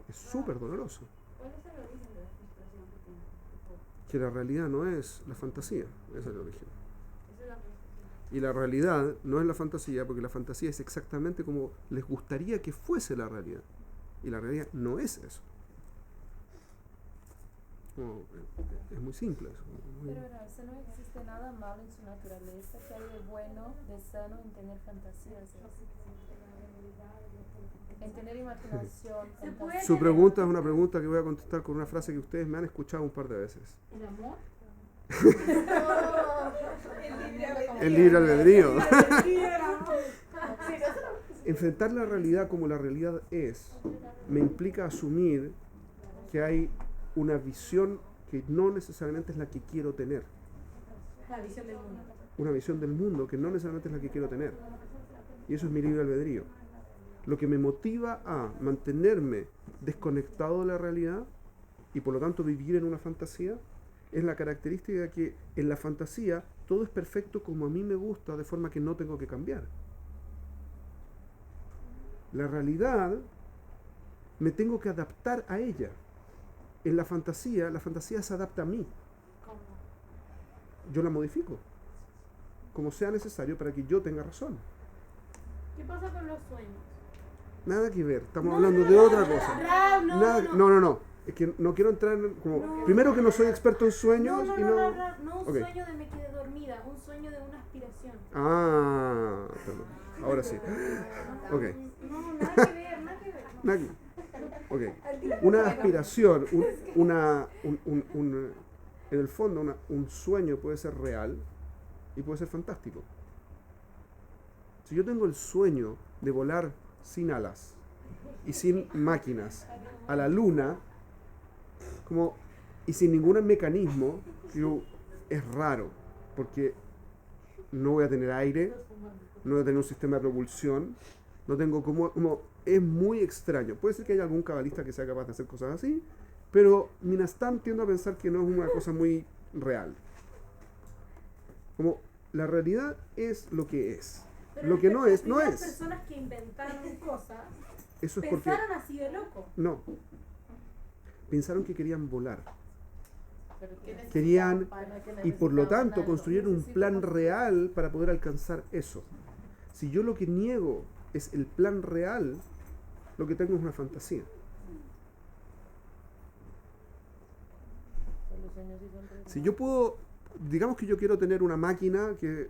Es súper doloroso. ¿Cuál es el origen de la frustración que tiene? Que la realidad no es la fantasía. Ese es el origen. Esa es la frustración. Y la realidad no es la fantasía, porque la fantasía es exactamente como les gustaría que fuese la realidad. Y la realidad no es eso. Como, es muy simple eso. Muy- Pero Arce, no existe nada malo en su naturaleza, que hay de bueno, de sano en tener fantasías, en tener imaginación. Se puede Su pregunta es una pregunta que voy a contestar con una frase que ustedes me han escuchado un par de veces. ¿El amor? El libre albedrío. Enfrentar la realidad como la realidad es me implica asumir que hay una visión que no necesariamente es la que quiero tener. La visión del mundo. Una visión del mundo que no necesariamente es la que quiero tener. Y eso es mi libre albedrío. Lo que me motiva a mantenerme desconectado de la realidad y por lo tanto vivir en una fantasía es la característica de que en la fantasía todo es perfecto como a mí me gusta, de forma que no tengo que cambiar. La realidad me tengo que adaptar a ella. En la fantasía se adapta a mí. ¿Cómo? Yo la modifico como sea necesario para que yo tenga razón. ¿Qué pasa con los sueños? Nada que ver, estamos hablando de otra cosa. Ra, No. Es que no quiero entrar en como No. primero que no soy experto en sueños y no. No un Ok. sueño de me quedé dormida, un sueño de una aspiración. Ah, perdón. Ahora sí. Ok. No, nada que ver, nada que ver. Nada que- Ok. Una aspiración, en el fondo, un sueño puede ser real y puede ser fantástico. Si yo tengo el sueño de volar sin alas y sin máquinas a la luna, y sin ningún mecanismo, digo, es raro, porque no voy a tener aire, no voy a tener un sistema de propulsión, no tengo es muy extraño. Puede ser que haya algún cabalista que sea capaz de hacer cosas así, pero Minastam tiendo a pensar que no es una cosa muy real. Como la realidad es lo que es. Pero Lo que no es, no las es. personas que inventaron cosas Eso es porque pensaron así de loco. no. Pensaron que querían volar. Pero ¿qué necesitan Querían para que y por lo necesitaban tanto algo? construyeron un Necesito plan más- real para poder alcanzar eso. Si yo lo que niego es el plan real, lo que tengo es una fantasía. Los sueños sí son reales. Si yo puedo, digamos que yo quiero tener una máquina que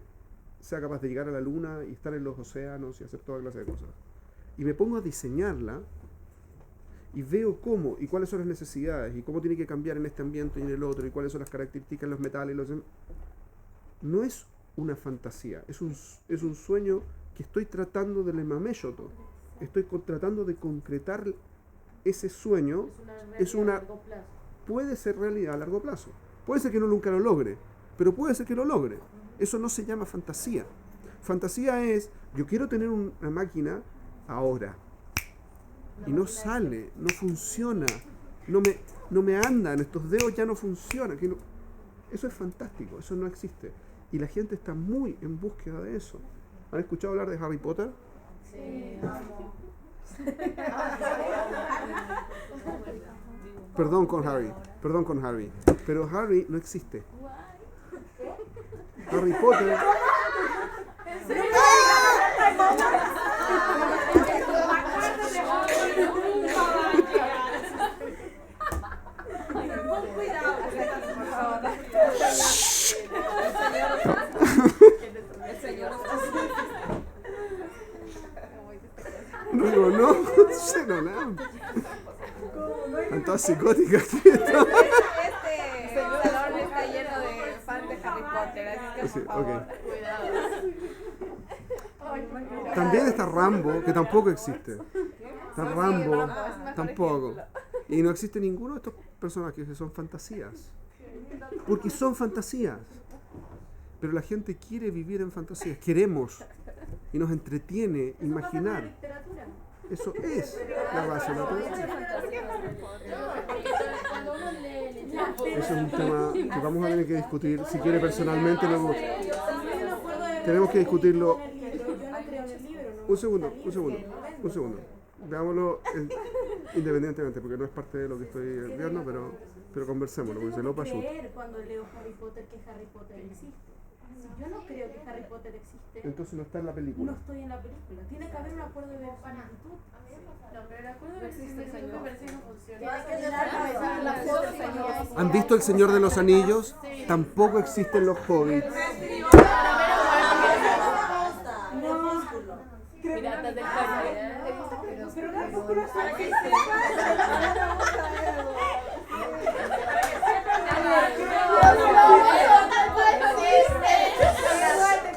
sea capaz de llegar a la luna y estar en los océanos y hacer toda clase de cosas, y me pongo a diseñarla y veo cómo y cuáles son las necesidades y cómo tiene que cambiar en este ambiente y en el otro y cuáles son las características en los metales, no es una fantasía, es un sueño que estoy tratando de lemameyoto. Estoy tratando de concretar ese sueño. Es una realidad una- a largo plazo. Puede ser realidad a largo plazo. Puede ser que no nunca lo logre, pero puede ser que lo logre. Eso no se llama fantasía. Fantasía es, yo quiero tener una máquina ahora. y no sale, no funciona, no me andan, estos dedos ya no funcionan. Eso es fantástico, eso no existe. Y la gente está muy en búsqueda de eso. ¿Han escuchado hablar de Harry Potter? Sí, amo. Perdón con Harry, pero Harry no existe. Harry Potter. No digo, no, cero nada. Están todas psicóticas aquí. Este salón está lleno de fans de Harry Potter, así que Sí, por favor. ok. También está Rambo, que tampoco existe. Está Rambo, Rambo, es el mejor tampoco. ejemplo. Y no existe ninguno de estos personajes que son fantasías. Porque son fantasías. Pero la gente quiere vivir en fantasías. Queremos. Y nos entretiene imaginar. Literatura. Eso es la base de la literatura. Cuando uno lee Eso es un tema que vamos a tener que discutir. Si quiere personalmente, luego tenemos que discutirlo. Yo no creo en el libro. Un segundo. Veámoslo independientemente, porque no es parte de lo que estoy viendo, pero conversémoslo, porque se lo pasa. Creer cuando leo Harry Potter que Harry Potter existe. Si yo no creo que Harry Potter existe, Entonces no está en la no película. estoy en la película. Tiene que haber un acuerdo de verosimilitud. No, pero el acuerdo de verosimilitud me parece que no funciona. ¿Han visto El Señor de los Anillos? Tampoco existen los hobbits. Piratas del Caribe. Pero Crepúsculo ¿Para qué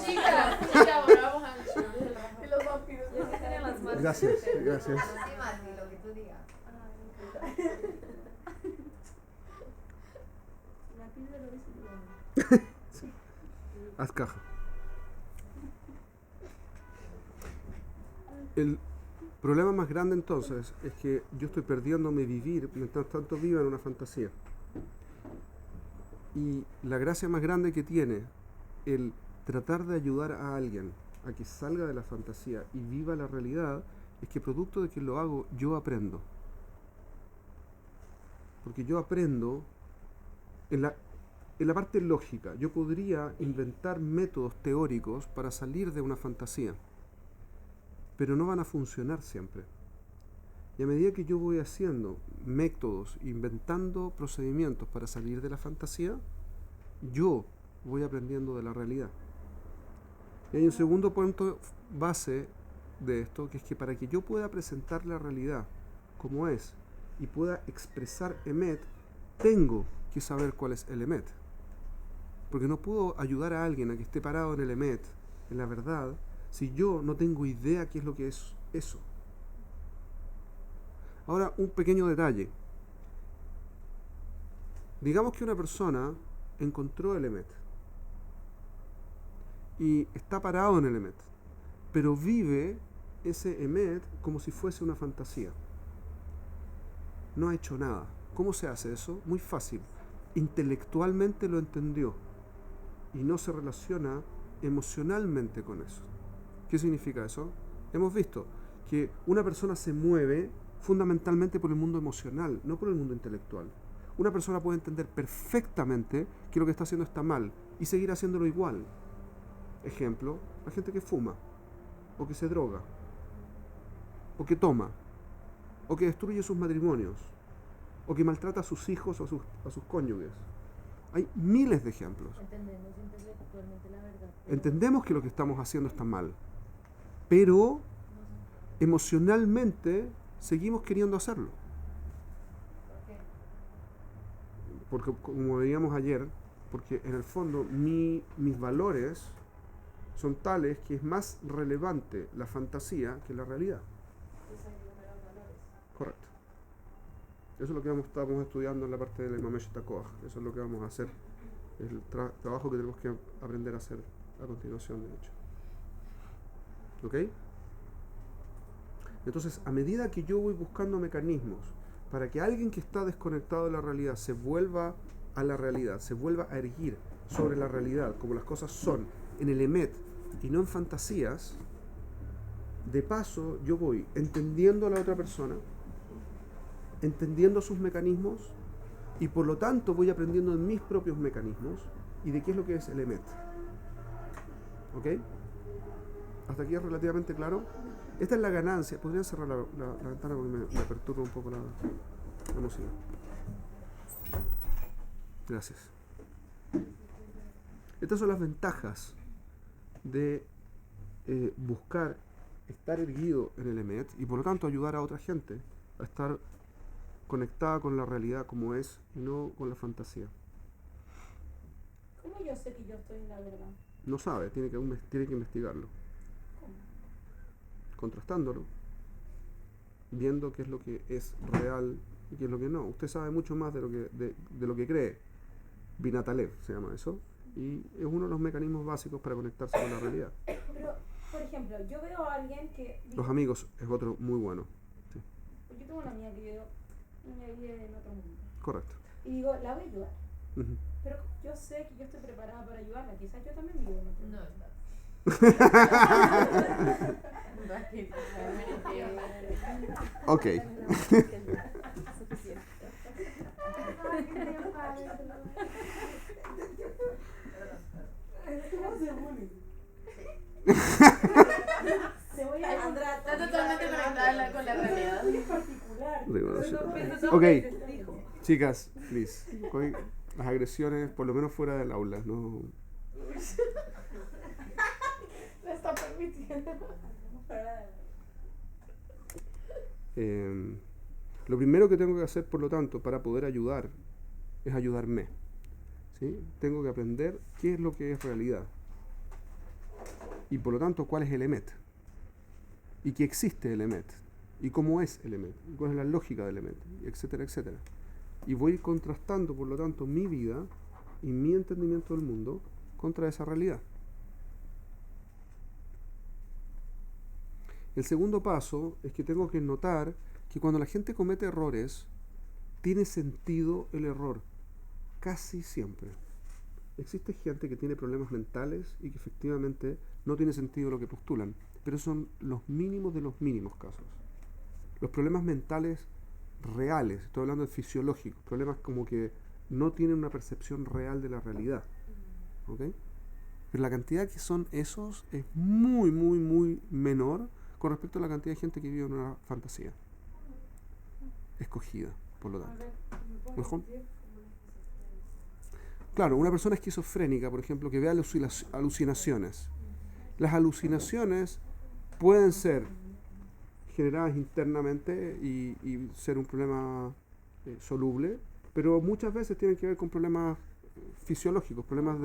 Chicas, bueno, vamos a los vampiros. Gracias. Lo que tú digas. Haz caja. El problema más grande entonces es que yo estoy perdiéndome vivir mientras tanto vivo en una fantasía. Y la gracia más grande que tiene el tratar de ayudar a alguien a que salga de la fantasía y viva la realidad es que producto de que lo hago yo aprendo. Porque yo aprendo en la parte lógica. Yo podría inventar métodos teóricos para salir de una fantasía, pero no van a funcionar siempre. Y a medida que yo voy haciendo métodos, inventando procedimientos para salir de la fantasía, yo voy aprendiendo de la realidad. Y hay un segundo punto base de esto, que es que para que yo pueda presentar la realidad como es y pueda expresar Emet, tengo que saber cuál es el Emet. Porque no puedo ayudar a alguien a que esté parado en el Emet, en la verdad, si yo no tengo idea qué es lo que es eso. Ahora, un pequeño detalle. Digamos que una persona encontró el Emet y está parado en el Emet, pero vive ese Emet como si fuese una fantasía. No ha hecho nada. ¿Cómo se hace eso? Muy fácil. Intelectualmente lo entendió y no se relaciona emocionalmente con eso. ¿Qué significa eso? Hemos visto que una persona se mueve fundamentalmente por el mundo emocional, no por el mundo intelectual. Una persona puede entender perfectamente que lo que está haciendo está mal y seguir haciéndolo igual. Ejemplo, la gente que fuma, o que se droga, o que toma, o que destruye sus matrimonios, o que maltrata a sus hijos o a sus cónyuges. Hay miles de ejemplos. Entendemos intelectualmente la verdad. Entendemos que lo que estamos haciendo está mal, pero emocionalmente seguimos queriendo hacerlo. Porque, como veíamos ayer, porque en el fondo mis valores son tales que es más relevante la fantasía que la realidad. Correcto. Eso es lo que estamos estudiando en la parte del Mamesh Takoach. Eso es lo que vamos a hacer. Es el trabajo que tenemos que aprender a hacer a continuación, de hecho. ¿Ok? Entonces, a medida que yo voy buscando mecanismos para que alguien que está desconectado de la realidad se vuelva a la realidad, se vuelva a erguir sobre la realidad, como las cosas son, en el emet y no en fantasías, de paso yo voy entendiendo a la otra persona, entendiendo sus mecanismos, y por lo tanto voy aprendiendo en mis propios mecanismos y de qué es lo que es el emet. ¿Ok? ¿Hasta aquí es relativamente claro? Esta es la ganancia. Podría cerrar la ventana porque me perturba un poco la música. Gracias. Estas son las ventajas de buscar estar erguido en el emet y por lo tanto ayudar a otra gente a estar conectada con la realidad como es y no con la fantasía. ¿Cómo yo sé que yo estoy en la verdad? No sabe, tiene que investigarlo. ¿Cómo? Contrastándolo, viendo qué es lo que es real y qué es lo que no. Usted sabe mucho más de lo que cree. Binatalev se llama eso, y es uno de los mecanismos básicos para conectarse con la realidad. Pero, por ejemplo, yo veo a alguien que... Los amigos es otro muy bueno. Sí. Yo tengo una amiga que yo vive en otro mundo. Correcto. Y digo, la voy a ayudar. Ujú. Pero yo sé que yo estoy preparada para ayudarla. Quizás yo también vivo en otro mundo. No, estás. Ok. Se voy a encontrar. Está totalmente conectada con la realidad. Muy particular. Ok, chicas, please. Hoy las agresiones, por lo menos fuera del aula, no. La está permitiendo. Lo primero que tengo que hacer, por lo tanto, para poder ayudar, es ayudarme. ¿Sí? Tengo que aprender qué es lo que es realidad. Y por lo tanto, cuál es el emet. Y que existe el emet. Y cómo es el emet. Y cuál es la lógica del emet. Etcétera, etcétera. Y voy contrastando, por lo tanto, mi vida y mi entendimiento del mundo contra esa realidad. El segundo paso es que tengo que notar que cuando la gente comete errores, tiene sentido el error. Casi siempre. Existe gente que tiene problemas mentales y que efectivamente no tiene sentido lo que postulan, pero son los mínimos de los mínimos casos. Los problemas mentales reales, estoy hablando de fisiológicos, problemas como que no tienen una percepción real de la realidad. ¿Ok? Pero la cantidad que son esos es muy, muy, muy menor con respecto a la cantidad de gente que vive en una fantasía escogida, por lo tanto. ¿Mejor? Claro, una persona esquizofrénica, por ejemplo, que vea alucinaciones. Las alucinaciones pueden ser generadas internamente y ser un problema soluble, pero muchas veces tienen que ver con problemas fisiológicos, problemas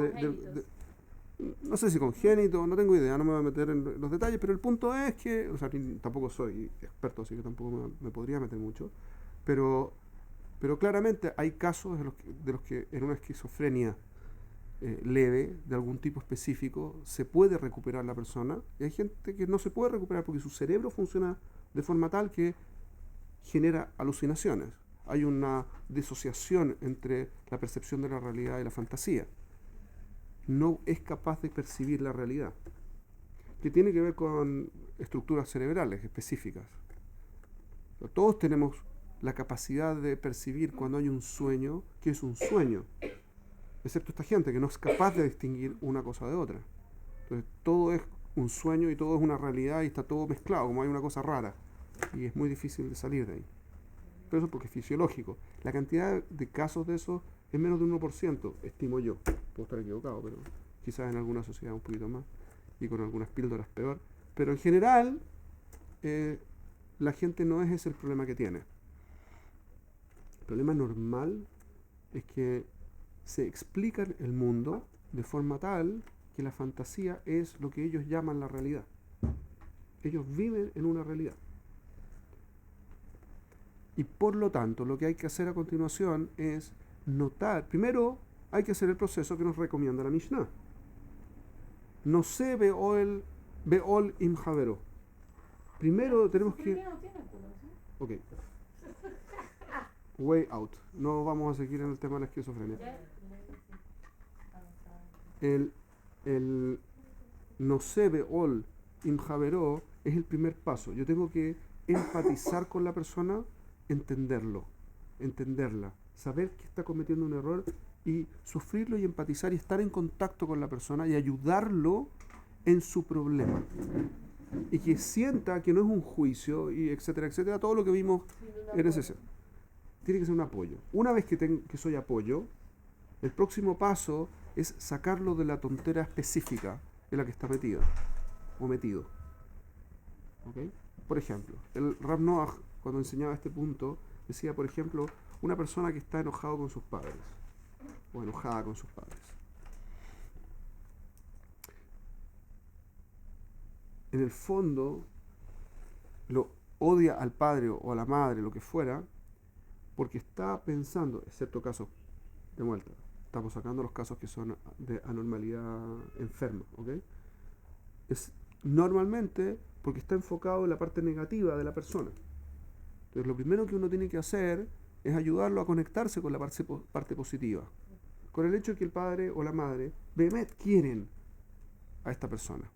no sé si congénitos, no tengo idea, no me voy a meter en los detalles, pero el punto es que, o sea, tampoco soy experto, así que tampoco me podría meter mucho, pero claramente hay casos de los que en una esquizofrenia leve, de algún tipo específico, se puede recuperar la persona, y hay gente que no se puede recuperar porque su cerebro funciona de forma tal que genera alucinaciones. Hay una disociación entre la percepción de la realidad y la fantasía. No es capaz de percibir la realidad, que tiene que ver con estructuras cerebrales específicas. Todos tenemos la capacidad de percibir cuando hay un sueño, que es un sueño, excepto esta gente que no es capaz de distinguir una cosa de otra. Entonces todo es un sueño y todo es una realidad y está todo mezclado, como hay una cosa rara, y es muy difícil de salir de ahí. Pero eso porque es fisiológico. La cantidad de casos de eso es menos de 1%, estimo yo. Puedo estar equivocado, pero quizás en alguna sociedad un poquito más y con algunas píldoras peor. Pero en general, la gente no es ese el problema que tiene. El problema normal es que se explica el mundo de forma tal que la fantasía es lo que ellos llaman la realidad. Ellos viven en una realidad. Y por lo tanto, lo que hay que hacer a continuación es notar. Primero, hay que hacer el proceso que nos recomienda la Mishnah. No se beol im javero. primero tenemos que... Sufrir no tiene culo, ¿sí? Ok. Way out. No vamos a seguir en el tema de la esquizofrenia. El Nosebe Ol Imjaveró es el primer paso. Yo tengo que empatizar con la persona, entenderla, saber que está cometiendo un error y sufrirlo y empatizar y estar en contacto con la persona y ayudarlo en su problema. Y que sienta que no es un juicio, y etcétera, etcétera, todo lo que vimos en ese ser. Tiene que ser un apoyo. Una vez que soy apoyo, el próximo paso es sacarlo de la tontera específica en la que está metido o metido. ¿Ok? Por ejemplo, el Rav Noach, cuando enseñaba este punto, decía, por ejemplo, una persona que está enojado con sus padres o enojada con sus padres. En el fondo, lo odia al padre o a la madre, lo que fuera, porque está pensando, excepto casos de vuelta, estamos sacando los casos que son de anormalidad enferma, ¿ok? Es normalmente porque está enfocado en la parte negativa de la persona. Entonces, lo primero que uno tiene que hacer es ayudarlo a conectarse con la parte positiva, con el hecho de que el padre o la madre behemet quieren a esta persona.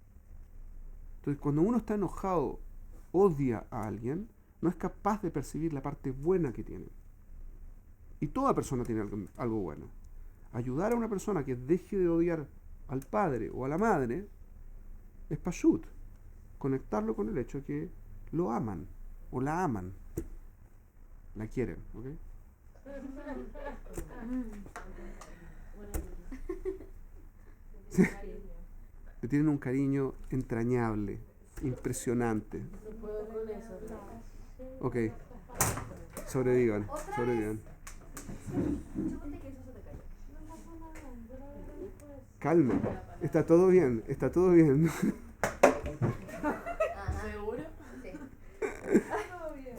Entonces, cuando uno está enojado, odia a alguien, no es capaz de percibir la parte buena que tiene. Y toda persona tiene algo bueno. Ayudar a una persona que deje de odiar al padre o a la madre es pashut. Conectarlo con el hecho de que lo aman o la aman. La quieren, ¿ok? Sí. Le tienen un cariño entrañable, impresionante. No puedo con eso. Ok. Sobrevivan, sobrevivan. Calma. Está todo bien, está todo bien. ¿Seguro? Sí. Todo bien.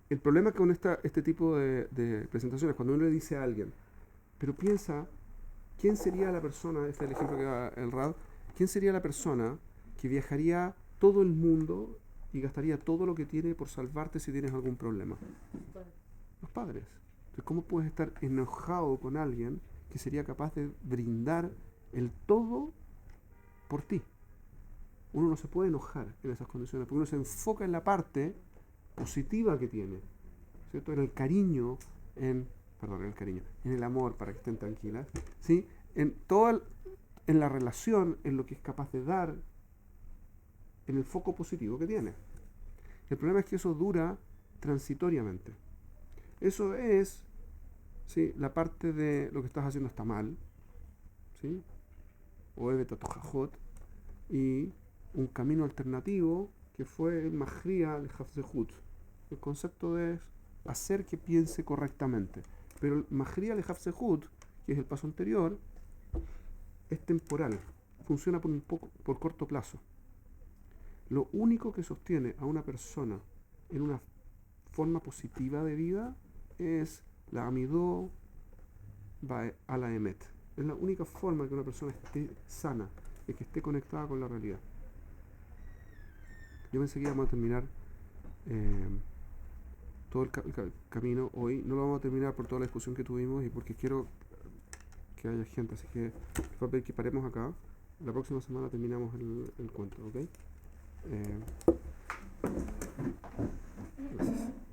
El problema con este tipo de presentaciones, cuando uno le dice a alguien, pero piensa, ¿quién sería la persona, este es el ejemplo que da el Rad, quién sería la persona que viajaría todo el mundo y gastaría todo lo que tiene por salvarte si tienes algún problema? Los padres. Entonces, ¿cómo puedes estar enojado con alguien que sería capaz de brindar el todo por ti? Uno no se puede enojar en esas condiciones, porque uno se enfoca en la parte positiva que tiene, ¿cierto? En el cariño, en el amor, para que estén tranquilas, ¿sí? En la relación, en lo que es capaz de dar, en el foco positivo que tiene. El problema es que eso dura transitoriamente. Eso es, ¿sí?, la parte de lo que estás haciendo está mal, ¿sí? O Ebet Atojajot, y un camino alternativo que fue el Mahria al Hafzehut. El concepto es hacer que piense correctamente. Pero el Mahria al Hafzehut, que es el paso anterior, es temporal, funciona por corto plazo. Lo único que sostiene a una persona en una forma positiva de vida es la Amidó a la Emet. Es la única forma que una persona esté sana, y que esté conectada con la realidad. Yo pensé que íbamos a terminar todo el camino hoy. No lo vamos a terminar por toda la discusión que tuvimos y porque quiero que haya gente. Así que les voy a pedir que paremos acá. La próxima semana terminamos el cuento, ¿ok?